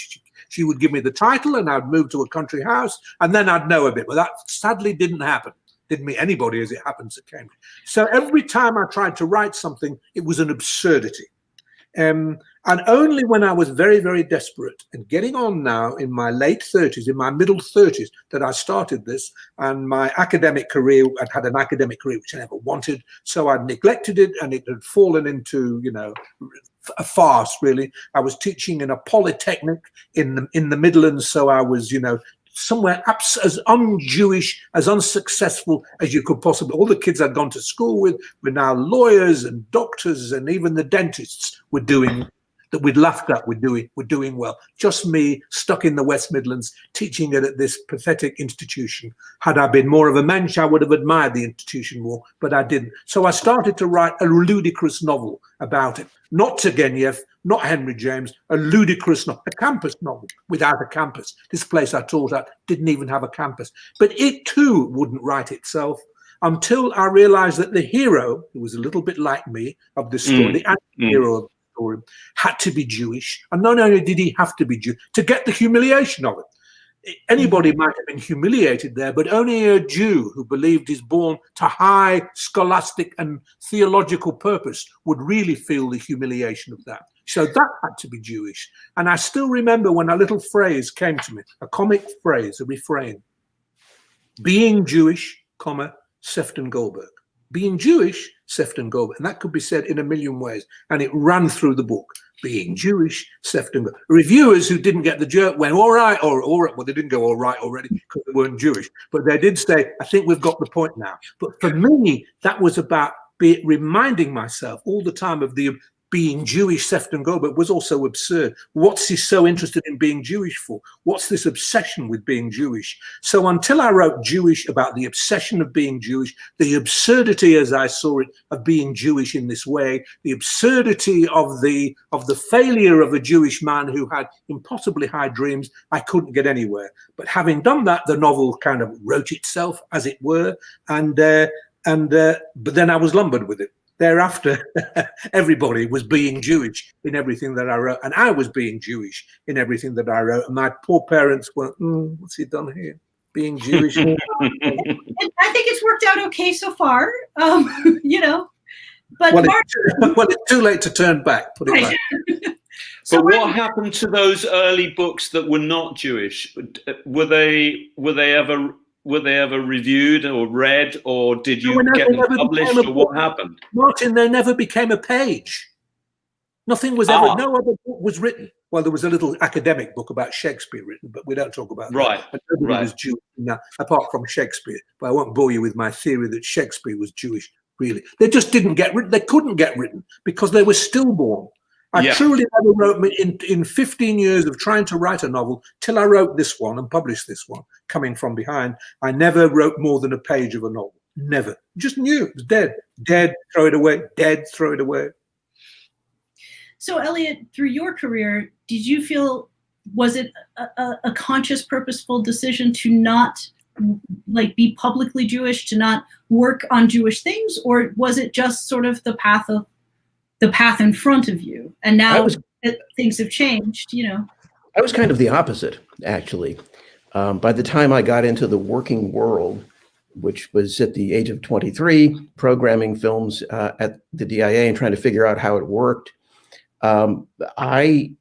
she would give me the title, and I'd move to a country house, and then I'd know a bit. But that sadly didn't happen. Didn't meet anybody as it happens at Cambridge. So every time I tried to write something, it was an absurdity. And only when I was very, very desperate and getting on now in my late 30s, in my middle 30s, that I started this. And my academic career, I'd had an academic career which I never wanted, so I'd neglected it, and it had fallen into, you know, a farce, really. I was teaching in a polytechnic in the Midlands, so I was, you know, somewhere as un-Jewish, as unsuccessful as you could possibly. All the kids I'd gone to school with were now lawyers and doctors, and even the dentists were doing that we'd laughed at were doing well. Just me stuck in the West Midlands teaching it at this pathetic institution. Had I been more of a mensch, I would have admired the institution more, but I didn't. So I started to write a ludicrous novel about it. Not Turgenev, not Henry James, a ludicrous novel, a campus novel without a campus. This place I taught at didn't even have a campus. But it too wouldn't write itself until I realized that the hero, who was a little bit like me, of the story, the anti-hero of the saw him, had to be Jewish. And not only did he have to be Jewish, to get the humiliation of it. Anybody might have been humiliated there, but only a Jew who believed he's born to high scholastic and theological purpose would really feel the humiliation of that. So that had to be Jewish. And I still remember when a little phrase came to me, a comic phrase, a refrain. Being Jewish, comma, Sefton Goldberg. Being Jewish, Sefton Goldberg. And that could be said in a million ways. And it ran through the book. Being Jewish, Sefton Goldberg. Reviewers who didn't get the joke went, all right, or well, they didn't go all right already because they weren't Jewish. But they did say, I think we've got the point now. But for me, that was about reminding myself all the time of the being Jewish. Sefton Goldberg was also absurd. What's he so interested in being Jewish for? What's this obsession with being Jewish? So until I wrote Jewish about the obsession of being Jewish, the absurdity as I saw it of being Jewish in this way, the absurdity of the failure of a Jewish man who had impossibly high dreams, I couldn't get anywhere. But having done that, the novel kind of wrote itself, as it were, but then I was lumbered with it. Thereafter, everybody was being Jewish in everything that I wrote, and I was being Jewish in everything that I wrote. And my poor parents went, what's he done here? Being Jewish. I think it's worked out okay so far, you know. But well, it's too late to turn back, put it back. So what happened to those early books that were not Jewish? Were they ever reviewed or read, or did you get them published, or what happened? Martin, they never became a page. Nothing was ever, no other book was written. Well, there was a little academic book about Shakespeare written, but we don't talk about that. But nobody was Jewish now, apart from Shakespeare. But I won't bore you with my theory that Shakespeare was Jewish, really. They just didn't get written. They couldn't get written because they were stillborn. I truly never wrote, in 15 years of trying to write a novel, till I wrote this one and published this one, Coming From Behind, I never wrote more than a page of a novel. Never. Just knew it was dead. Dead, throw it away. Dead, throw it away. So, Elliot, through your career, did you feel, was it a conscious, purposeful decision to not be publicly Jewish, to not work on Jewish things, or was it just sort of the path in front of you, and now things have changed, you know? I was kind of the opposite, actually. By the time I got into the working world, which was at the age of 23, programming films at the DIA and trying to figure out how it worked, I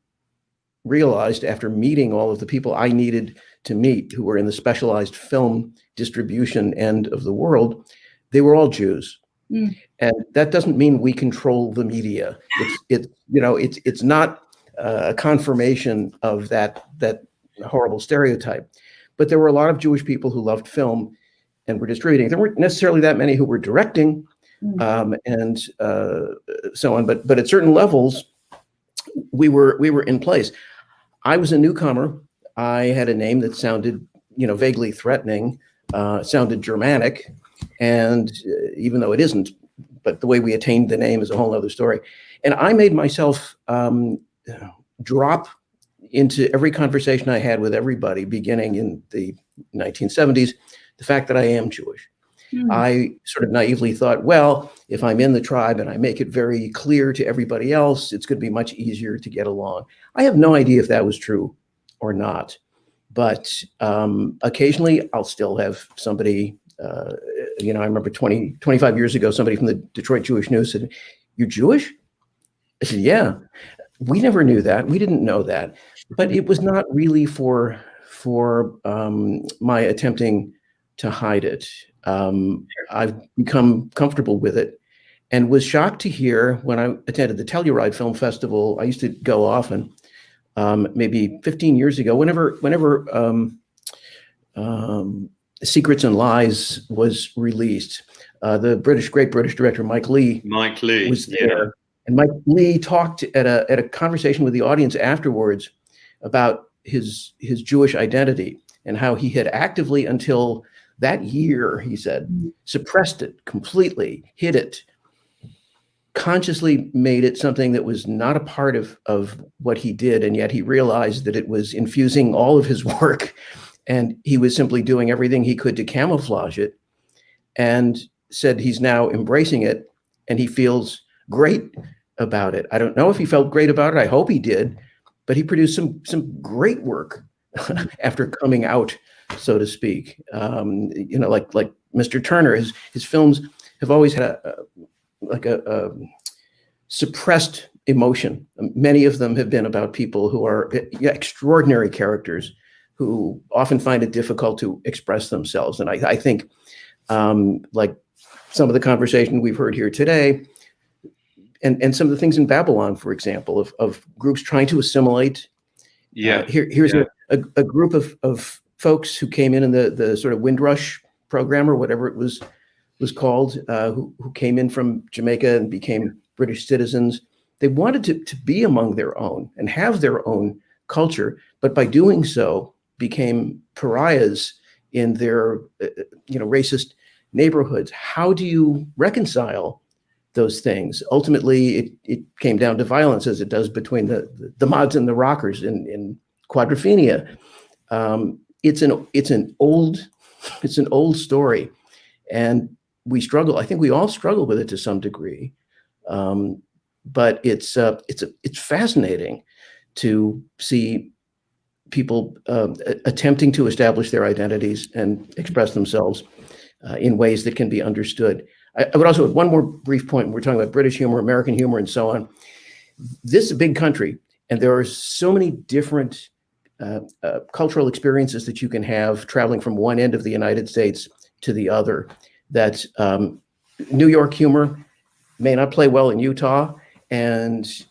realized after meeting all of the people I needed to meet who were in the specialized film distribution end of the world, they were all Jews. And that doesn't mean we control the media. It's not a confirmation of that horrible stereotype. But there were a lot of Jewish people who loved film and were distributing. There weren't necessarily that many who were directing, and so on. But at certain levels, we were in place. I was a newcomer. I had a name that sounded, vaguely threatening, sounded Germanic. And even though it isn't, but the way we attained the name is a whole other story. And I made myself drop into every conversation I had with everybody, beginning in the 1970s, the fact that I am Jewish. I sort of naively thought, well, if I'm in the tribe and I make it very clear to everybody else, it's going to be much easier to get along. I have no idea if that was true or not. But occasionally I'll still have somebody, I remember 25 years ago, somebody from the Detroit Jewish News said, "You're Jewish?" I said, "Yeah." We never knew that. We didn't know that. But it was not really for my attempting to hide it. I've become comfortable with it and was shocked to hear when I attended the Telluride Film Festival. I used to go often, maybe 15 years ago, whenever Secrets and Lies was released. The great British director Mike Leigh was there, and Mike Leigh talked at a conversation with the audience afterwards about his Jewish identity and how he had actively, until that year, he said, suppressed it completely, hid it, consciously made it something that was not a part of what he did, and yet he realized that it was infusing all of his work. And he was simply doing everything he could to camouflage it, and said he's now embracing it. And he feels great about it. I don't know if he felt great about it. I hope he did, but he produced some great work after coming out, so to speak. Like Mr. Turner, his films have always had a suppressed emotion. Many of them have been about people who are extraordinary characters who often find it difficult to express themselves. And I think, like some of the conversation we've heard here today, and some of the things in Babylon, for example, of groups trying to assimilate. Here's a group of folks who came in the sort of Windrush program or whatever it was called, who came in from Jamaica and became British citizens. They wanted to be among their own and have their own culture, but by doing so became pariahs in their racist neighborhoods. How do you reconcile those things? Ultimately, it came down to violence, as it does between the mods and the rockers in Quadrophenia. It's an old story, and we struggle. I think we all struggle with it to some degree. But it's fascinating to see people attempting to establish their identities and express themselves in ways that can be understood. I would also add one more brief point. We're talking about British humor, American humor, and so on. This is a big country, and there are so many different cultural experiences that you can have traveling from one end of the United States to the other, that New York humor may not play well in Utah, and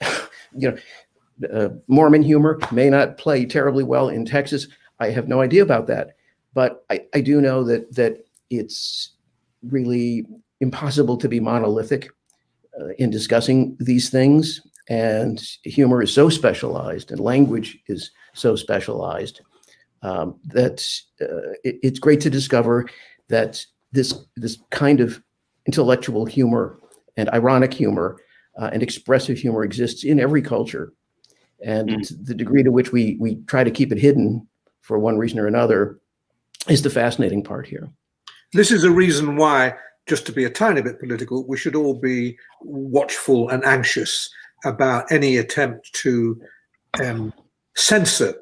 Mormon humor may not play terribly well in Texas. I have no idea about that, but I do know that it's really impossible to be monolithic in discussing these things, and humor is so specialized and language is so specialized that it's great to discover that this kind of intellectual humor and ironic humor and expressive humor exists in every culture. And the degree to which we try to keep it hidden for one reason or another is the fascinating part here. This is a reason why, just to be a tiny bit political, we should all be watchful and anxious about any attempt to censor,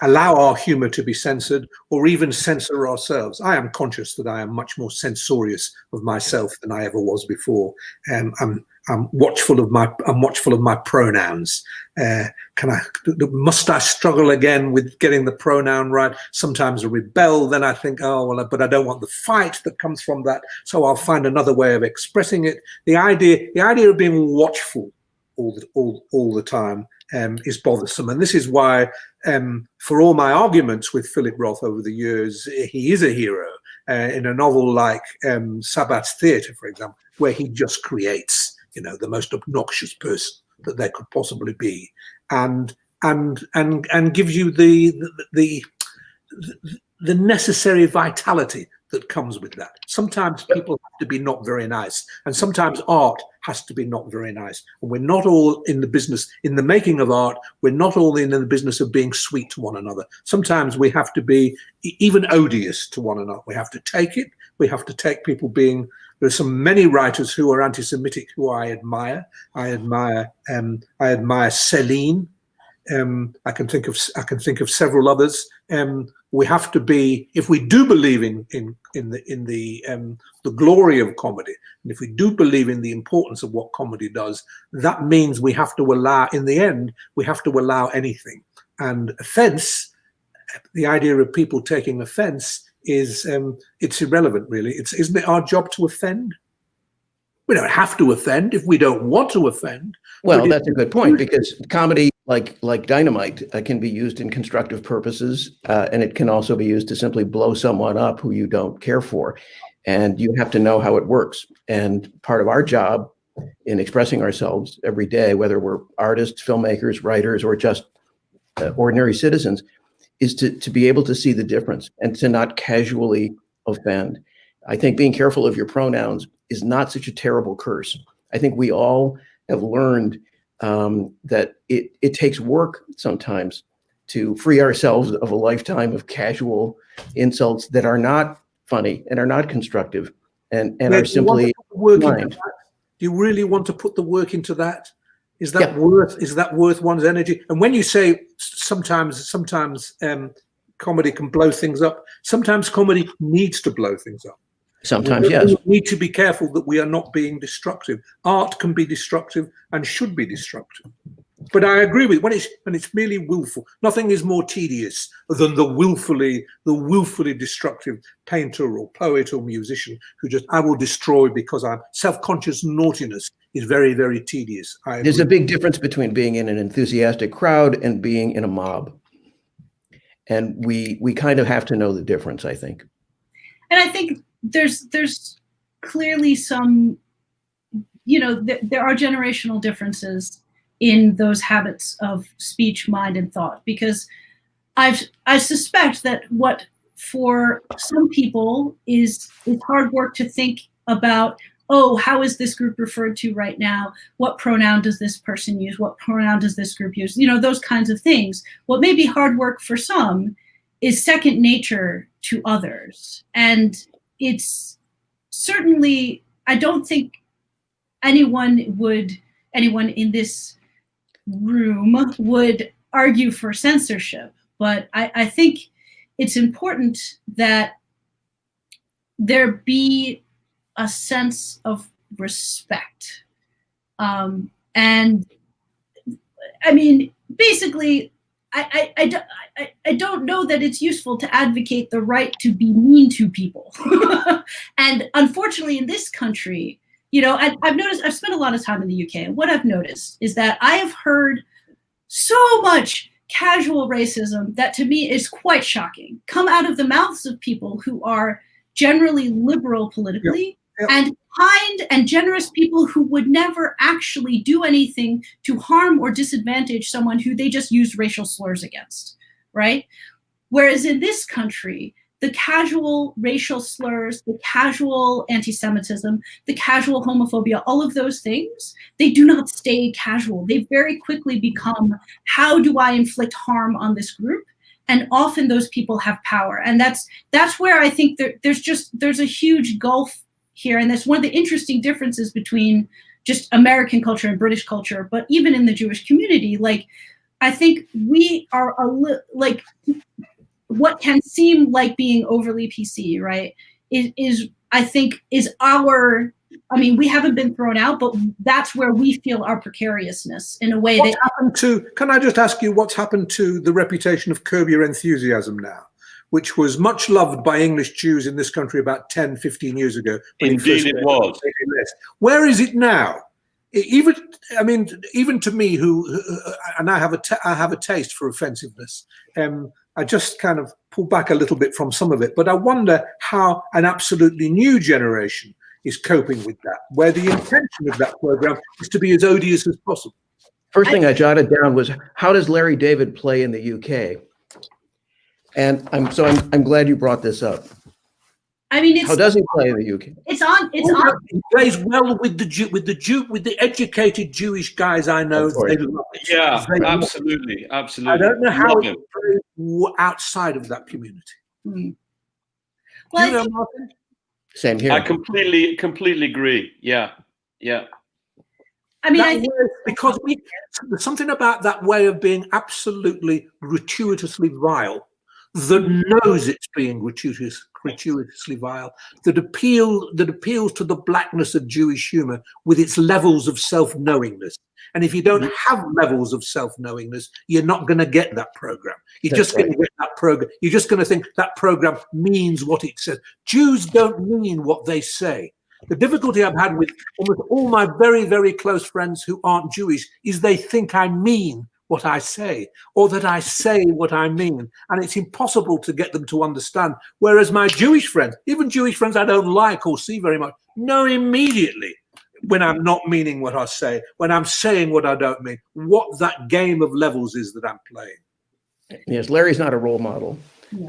allow our humor to be censored, or even censor ourselves. I am conscious that I am much more censorious of myself than I ever was before. I'm watchful of my pronouns. Must I struggle again with getting the pronoun right? Sometimes I rebel. Then I think, but I don't want the fight that comes from that. So I'll find another way of expressing it. The idea of being watchful all the time is bothersome, and this is why, for all my arguments with Philip Roth over the years, he is a hero in a novel like Sabbath's Theatre, for example, where he just creates, the most obnoxious person that there could possibly be, and gives you the necessary vitality that comes with that. Sometimes people have to be not very nice, and sometimes art has to be not very nice. And we're not all in the business, in the making of art, we're not all in the business of being sweet to one another. Sometimes we have to be even odious to one another. We have to take it. We have to take people being. There's many writers who are anti-Semitic who I admire. I admire Celine. I can think of several others. We have to be, if we do believe in the glory of comedy, and if we do believe in the importance of what comedy does, that means we have to allow, in the end, we have to allow anything. And offense, the idea of people taking offense is it's irrelevant, really. Isn't it our job to offend? We don't have to offend if we don't want to offend. Well, that's a good point, because comedy, like dynamite, can be used in constructive purposes, and it can also be used to simply blow someone up who you don't care for. And you have to know how it works. And part of our job in expressing ourselves every day, whether we're artists, filmmakers, writers, or just ordinary citizens, is to be able to see the difference and to not casually offend. I think being careful of your pronouns is not such a terrible curse. I think we all have learned that it takes work sometimes to free ourselves of a lifetime of casual insults that are not funny and are not constructive and are simply blind. Do you really want to put the work into that? Is that worth one's energy? And when you say sometimes comedy can blow things up, sometimes comedy needs to blow things up. Sometimes, yes. We need to be careful that we are not being destructive. Art can be destructive and should be destructive. But I agree with when it's merely willful. Nothing is more tedious than the willfully destructive painter or poet or musician who just, I will destroy because I'm self-conscious. Naughtiness is very, very tedious. There's a big difference between being in an enthusiastic crowd and being in a mob. And we kind of have to know the difference, I think. And I think there's clearly some, there are generational differences in those habits of speech, mind, and thought, because I suspect that what for some people is hard work to think about, oh, how is this group referred to right now? What pronoun does this person use? What pronoun does this group use? Those kinds of things. What may be hard work for some is second nature to others. And it's certainly, I don't think anyone in this room would argue for censorship, but I think it's important that there be a sense of respect. And I mean, basically, I don't know that it's useful to advocate the right to be mean to people. And unfortunately, in this country, I've noticed, I've spent a lot of time in the UK, and what I've noticed is that I have heard so much casual racism that to me is quite shocking come out of the mouths of people who are generally liberal politically and kind and generous people who would never actually do anything to harm or disadvantage someone who they just use racial slurs against, right? Whereas in this country, the casual racial slurs, the casual anti-Semitism, the casual homophobia, all of those things, they do not stay casual. They very quickly become, how do I inflict harm on this group? And often those people have power. And that's where I think there's a huge gulf here. And that's one of the interesting differences between just American culture and British culture, but even in the Jewish community, I think we are what can seem like being overly PC, right, is our, we haven't been thrown out, but that's where we feel our precariousness in a way can I just ask you what's happened to the reputation of Curb Your Enthusiasm now, which was much loved by English Jews in this country about 10, 15 years ago. Indeed it was. Where is it now? Even to me, and I have a taste for offensiveness, I just kind of pull back a little bit from some of it, but I wonder how an absolutely new generation is coping with that, where the intention of that program is to be as odious as possible. First thing I jotted down was, how does Larry David play in the UK? And I'm glad you brought this up. How does he play in the UK? It's on. He plays well with the educated Jewish guys I know. They love it. Yeah, absolutely. I don't know how it plays outside of that community. Mm. Well, Martin? Same here. I completely agree. Yeah. Because there's something about that way of being absolutely gratuitously vile that knows it's being gratuitously vile, that appeals to the blackness of Jewish humor with its levels of self-knowingness. And if you don't have levels of self-knowingness, you're not going to get that program. You're just going to get that program. You're just going to think that program means what it says. Jews don't mean what they say. The difficulty I've had with almost all my very, very close friends who aren't Jewish is they think I mean what I say, or that I say what I mean. And it's impossible to get them to understand. Whereas my Jewish friends, even Jewish friends I don't like or see very much, know immediately when I'm not meaning what I say, when I'm saying what I don't mean, what that game of levels is that I'm playing. Yes, Larry's not a role model,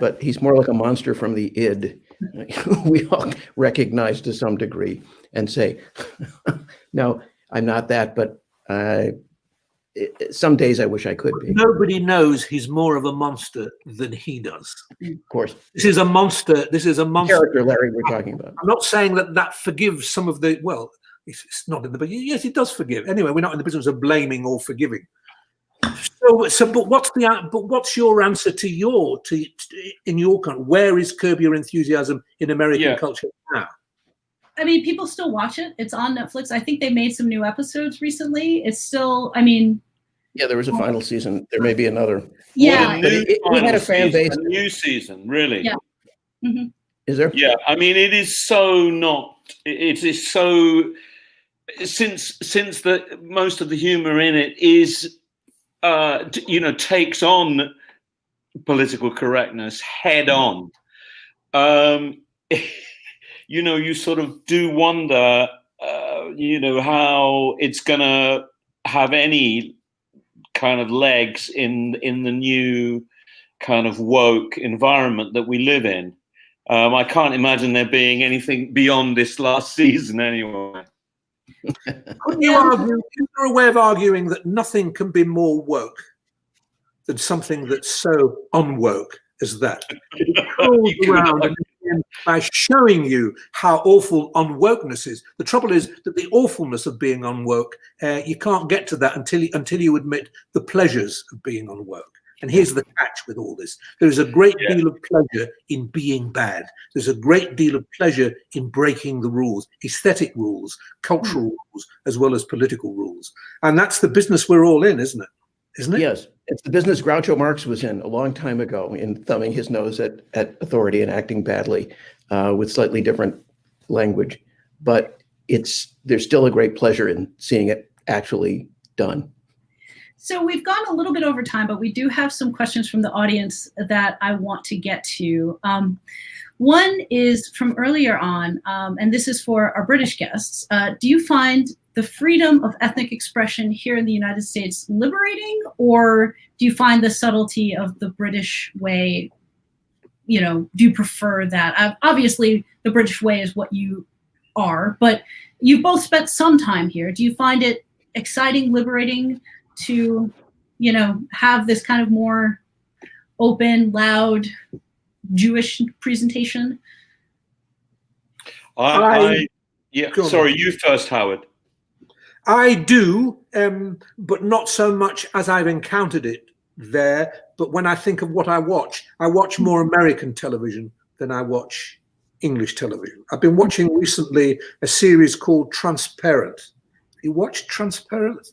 but he's more like a monster from the id. We all recognize to some degree and say, no, I'm not that, but some days I wish I could be. Nobody knows he's more of a monster than he does. Of course. This is a monster. Character Larry we're talking about. I'm not saying that forgives some of the, It's not in the, but yes, it does forgive. Anyway, we're not in the business of blaming or forgiving. But what's your answer to in your country? Where is Curb Your Enthusiasm in American culture now? I mean, people still watch it. It's on Netflix. I think they made some new episodes recently. It's still, I mean. Yeah, there was a final season. There may be another. Yeah. But it had a fan base. A new season, really. Yeah. Mm-hmm. Is there? Yeah, I mean, it is so not. It is so. Since most of the humor in it is, takes on political correctness head on. You sort of do wonder, how it's going to have any kind of legs in the new kind of woke environment that we live in. I can't imagine there being anything beyond this last season anyway. Couldn't you argue, is there a way of arguing that nothing can be more woke than something that's so unwoke as that? It curls around and by showing you how awful unwokeness is. The trouble is that the awfulness of being unwoke, you can't get to that until you admit the pleasures of being unwoke. And here's the catch with all this. There is a great deal of pleasure in being bad. There's a great deal of pleasure in breaking the rules, aesthetic rules, cultural rules, as well as political rules. And that's the business we're all in, isn't it? Isn't it? Yes. It's the business Groucho Marx was in a long time ago, in thumbing his nose at authority and acting badly with slightly different language. But there's still a great pleasure in seeing it actually done. So we've gone a little bit over time, but we do have some questions from the audience that I want to get to. One is from earlier on, and this is for our British guests. Do you find the freedom of ethnic expression here in the United States liberating, or do you find the subtlety of the British way, do you prefer that? Obviously, the British way is what you are, but you've both spent some time here. Do you find it exciting, liberating to, have this kind of more open, loud Jewish presentation? Sorry, you first, Howard. I do, but not so much as I've encountered it there. But when I think of what I watch more American television than I watch English television. I've been watching recently a series called Transparent. You watched Transparent?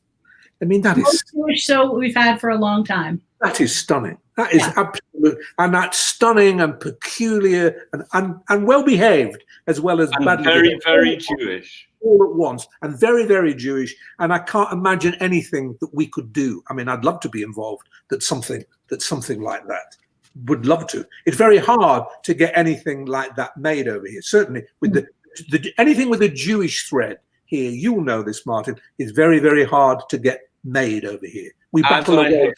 I mean, that is Jewish show we've had for a long time. That is stunning. That is absolute, and that's stunning and peculiar and well behaved, as well as and badly very, behaved. very Jewish. All at once, and very, very Jewish. And I can't imagine anything that we could do. I mean, I'd love to be involved. That's something like that. Would love to. It's very hard to get anything like that made over here. Certainly, with the anything with a Jewish thread here, you'll know this, Martin, is very, very hard to get made over here. We battle away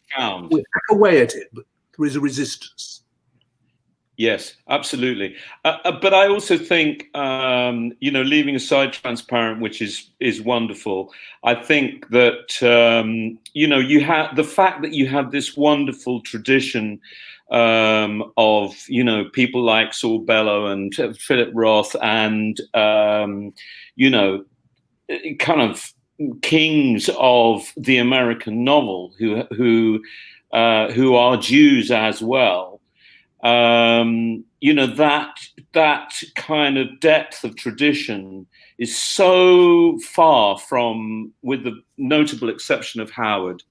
at it, but there is a resistance. Yes, absolutely. But I also think, leaving aside Transparent, which is wonderful, I think that, you have the fact that you have this wonderful tradition of, people like Saul Bellow and Philip Roth and, kind of kings of the American novel who are Jews as well. That kind of depth of tradition is so far from, with the notable exception of Howard,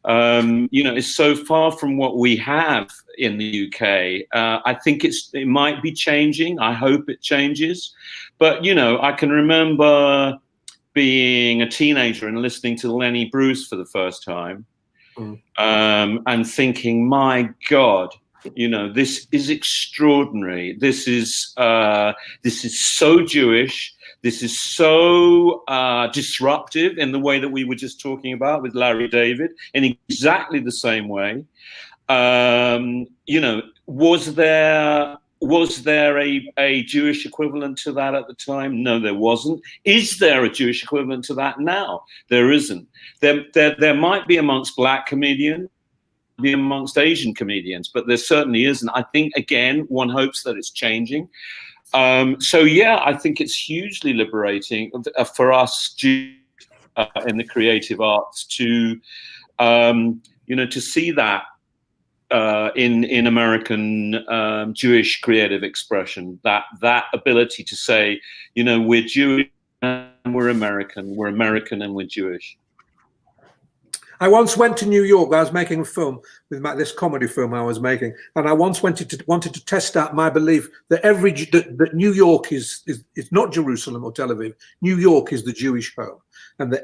is so far from what we have in the UK. I think it might be changing. I hope it changes. But, I can remember being a teenager and listening to Lenny Bruce for the first time, and thinking, my God, this is extraordinary. This is so Jewish. This is so disruptive in the way that we were just talking about with Larry David, in exactly the same way. Was there a Jewish equivalent to that at the time? No, there wasn't. Is there a Jewish equivalent to that now? There isn't. There might be amongst Black comedians, be amongst Asian comedians, but there certainly isn't. I think, again, one hopes that it's changing. So yeah, I think it's hugely liberating for us in the creative arts to to see that in American Jewish creative expression, that ability to say, we're Jewish and we're American and we're Jewish. I once went to New York. I was making a film with this comedy film I was making, and I once wanted to test out my belief that that New York is not Jerusalem or Tel Aviv. New York is the Jewish home, and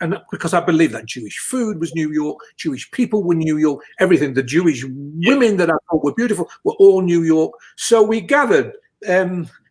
and because I believe that Jewish food was New York, Jewish people were New York, everything. The Jewish women that I thought were beautiful were all New York. So we gathered.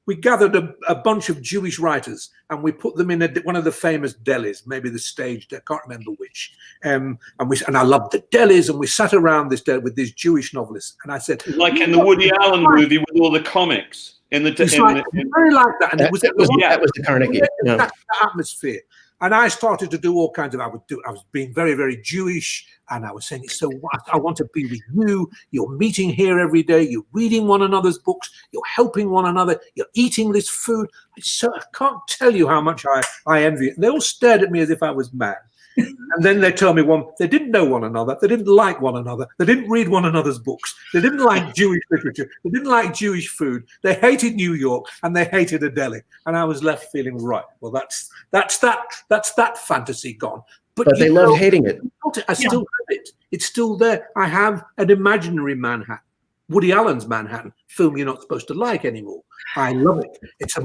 We gathered a bunch of Jewish writers and we put them in one of the famous delis, maybe the staged, I can't remember which. And I loved the delis, and we sat around this deli with these Jewish novelists. And I said, like in the Woody Allen movie with all the comics very like that. And that was the Carnegie. That atmosphere. And I started to do all kinds of. I was being very, very Jewish, and I was saying, "So what? I want to be with you. You're meeting here every day. You're reading one another's books. You're helping one another. You're eating this food." So I can't tell you how much I envy it. They all stared at me as if I was mad. And then they told me they didn't know one another. They didn't like one another. They didn't read one another's books. They didn't like Jewish literature. They didn't like Jewish food. They hated New York, and they hated a deli. And I was left feeling, right, well, that's that fantasy gone. But they loved hating it. I still have it. It's still there. I have an imaginary Manhattan. Woody Allen's Manhattan, film you're not supposed to like anymore. I love it. It's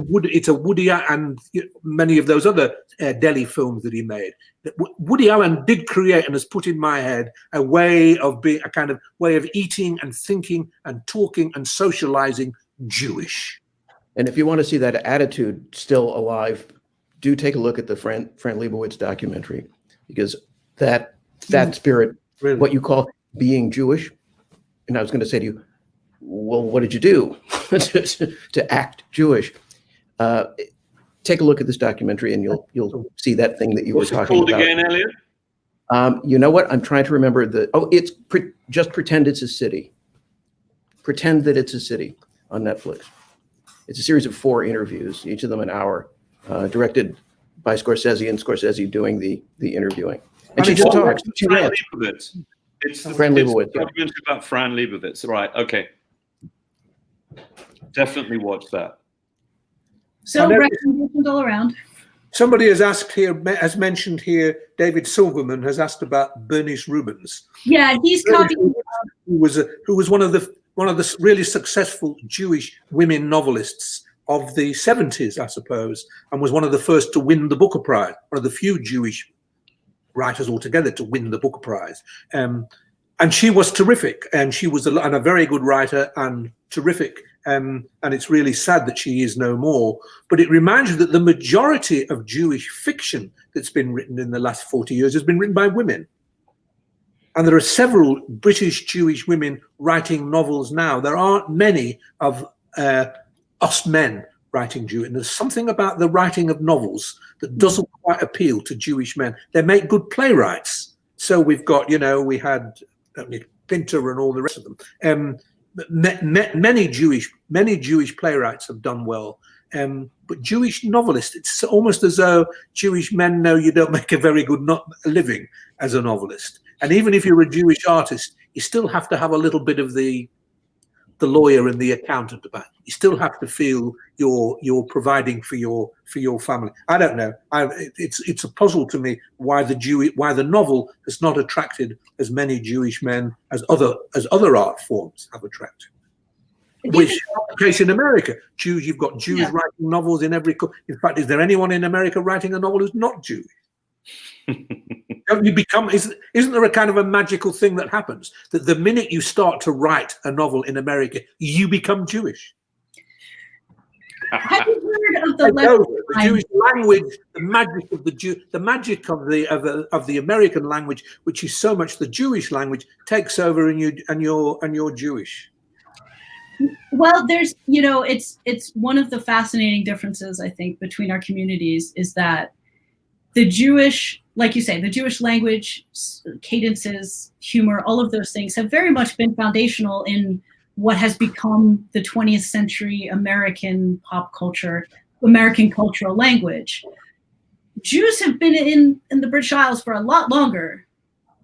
a Woody and many of those other Delhi films that he made. Woody Allen did create and has put in my head a way of being, a kind of way of eating and thinking and talking and socializing Jewish. And if you want to see that attitude still alive, do take a look at the Fran Lebowitz documentary, because that spirit, really? What you call being Jewish. And I was going to say to you, well, what did you do to act Jewish? Take a look at this documentary, and you'll see that thing that you were talking about. What's it called again, Elliot? You know what? I'm trying to remember it's just Pretend It's a City. Pretend That It's a City on Netflix. It's a series of 4 interviews, each of them an hour, directed by Scorsese, and Scorsese doing the interviewing. And she just talks. It's the Fran Lebowitz. documentary about Fran Lebowitz. Right. Okay. Definitely watch that. So recommendations all around. Somebody has asked here, has mentioned here, David Silverman has asked about Bernice Rubens. Yeah, he's copying. Who was one of the really successful Jewish women novelists of the 70s, I suppose, and was one of the first to win the Booker Prize. One of the few Jewish writers altogether to win the Booker Prize. And she was terrific, and she was a very good writer and terrific. And it's really sad that she is no more. But it reminds you that the majority of Jewish fiction that's been written in the last 40 years has been written by women. And there are several British Jewish women writing novels now. There aren't many of us men writing Jewish. And there's something about the writing of novels that doesn't quite appeal to Jewish men. They make good playwrights. So we've got, we had Pinter and all the rest of them. Many Jewish playwrights have done well. But Jewish novelists, it's almost as though Jewish men know you don't make a very good living as a novelist. And even if you're a Jewish artist, you still have to have a little bit of the lawyer and the accountant about it. You still have to feel you're providing for your family. I don't know. It's a puzzle to me why the novel has not attracted as many Jewish men as other art forms have attracted. Which is the case in America. You've got Jews writing novels in every. In fact, is there anyone in America writing a novel who's not Jewish? Don't you become? Isn't there a kind of a magical thing that happens that the minute you start to write a novel in America, you become Jewish? Have you heard of the Jewish language, the magic of the magic of the American language, which is so much the Jewish language, takes over, and you're Jewish. Well, there's it's one of the fascinating differences, I think, between our communities is that the Jewish, like you say, the Jewish language, cadences, humor, all of those things have very much been foundational in what has become the 20th century American pop culture, American cultural language. Jews have been in the British Isles for a lot longer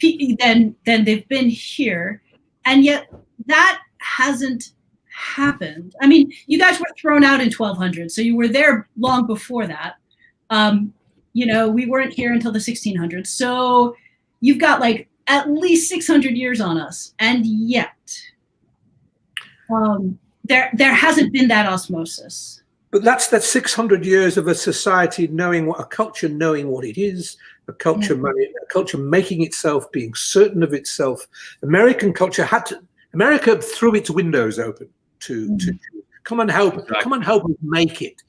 than they've been here, and yet that hasn't happened. I mean, you guys were thrown out in 1200, so you were there long before that. You know, we weren't here until the 1600s, so you've got like at least 600 years on us, and yet there hasn't been that osmosis. But that's that 600 years of a society knowing what a culture, knowing what it is, a culture, a culture making itself, being certain of itself. American culture America threw its windows open to come and help, come and help us make it.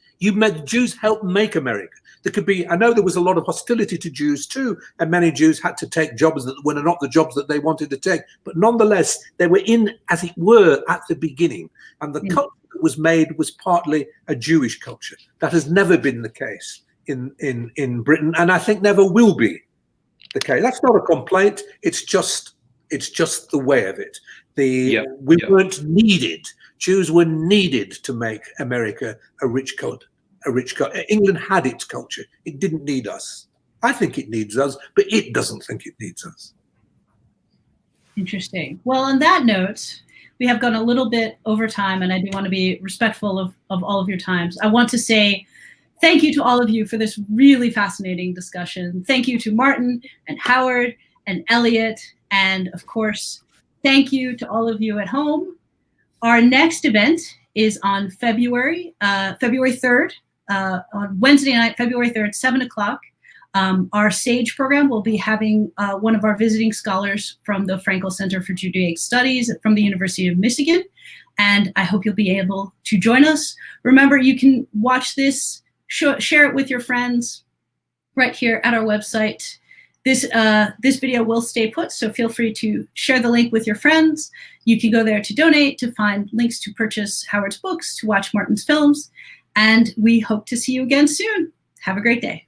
Jews helped make America. There could be, I know there was a lot of hostility to Jews too, and many Jews had to take jobs that were not the jobs that they wanted to take. But nonetheless, they were in, as it were, at the beginning. And the culture that was made was partly a Jewish culture. That has never been the case in Britain, and I think never will be the case. That's not a complaint. It's just the way of it. We weren't needed. Jews were needed to make America a rich culture. England had its culture. It didn't need us. I think it needs us, but it doesn't think it needs us. Interesting. Well, on that note, we have gone a little bit over time, and I do want to be respectful of all of your times. I want to say thank you to all of you for this really fascinating discussion. Thank you to Martin and Howard and Elliot, and of course, thank you to all of you at home. Our next event is on February 3rd, on Wednesday night, February 3rd, 7 o'clock. Our SAGE program will be having one of our visiting scholars from the Frankel Center for Judaic Studies from the University of Michigan, and I hope you'll be able to join us. Remember, you can watch this, share it with your friends right here at our website. This video will stay put, so feel free to share the link with your friends. You can go there to donate, to find links to purchase Howard's books, to watch Martin's films, and we hope to see you again soon. Have a great day.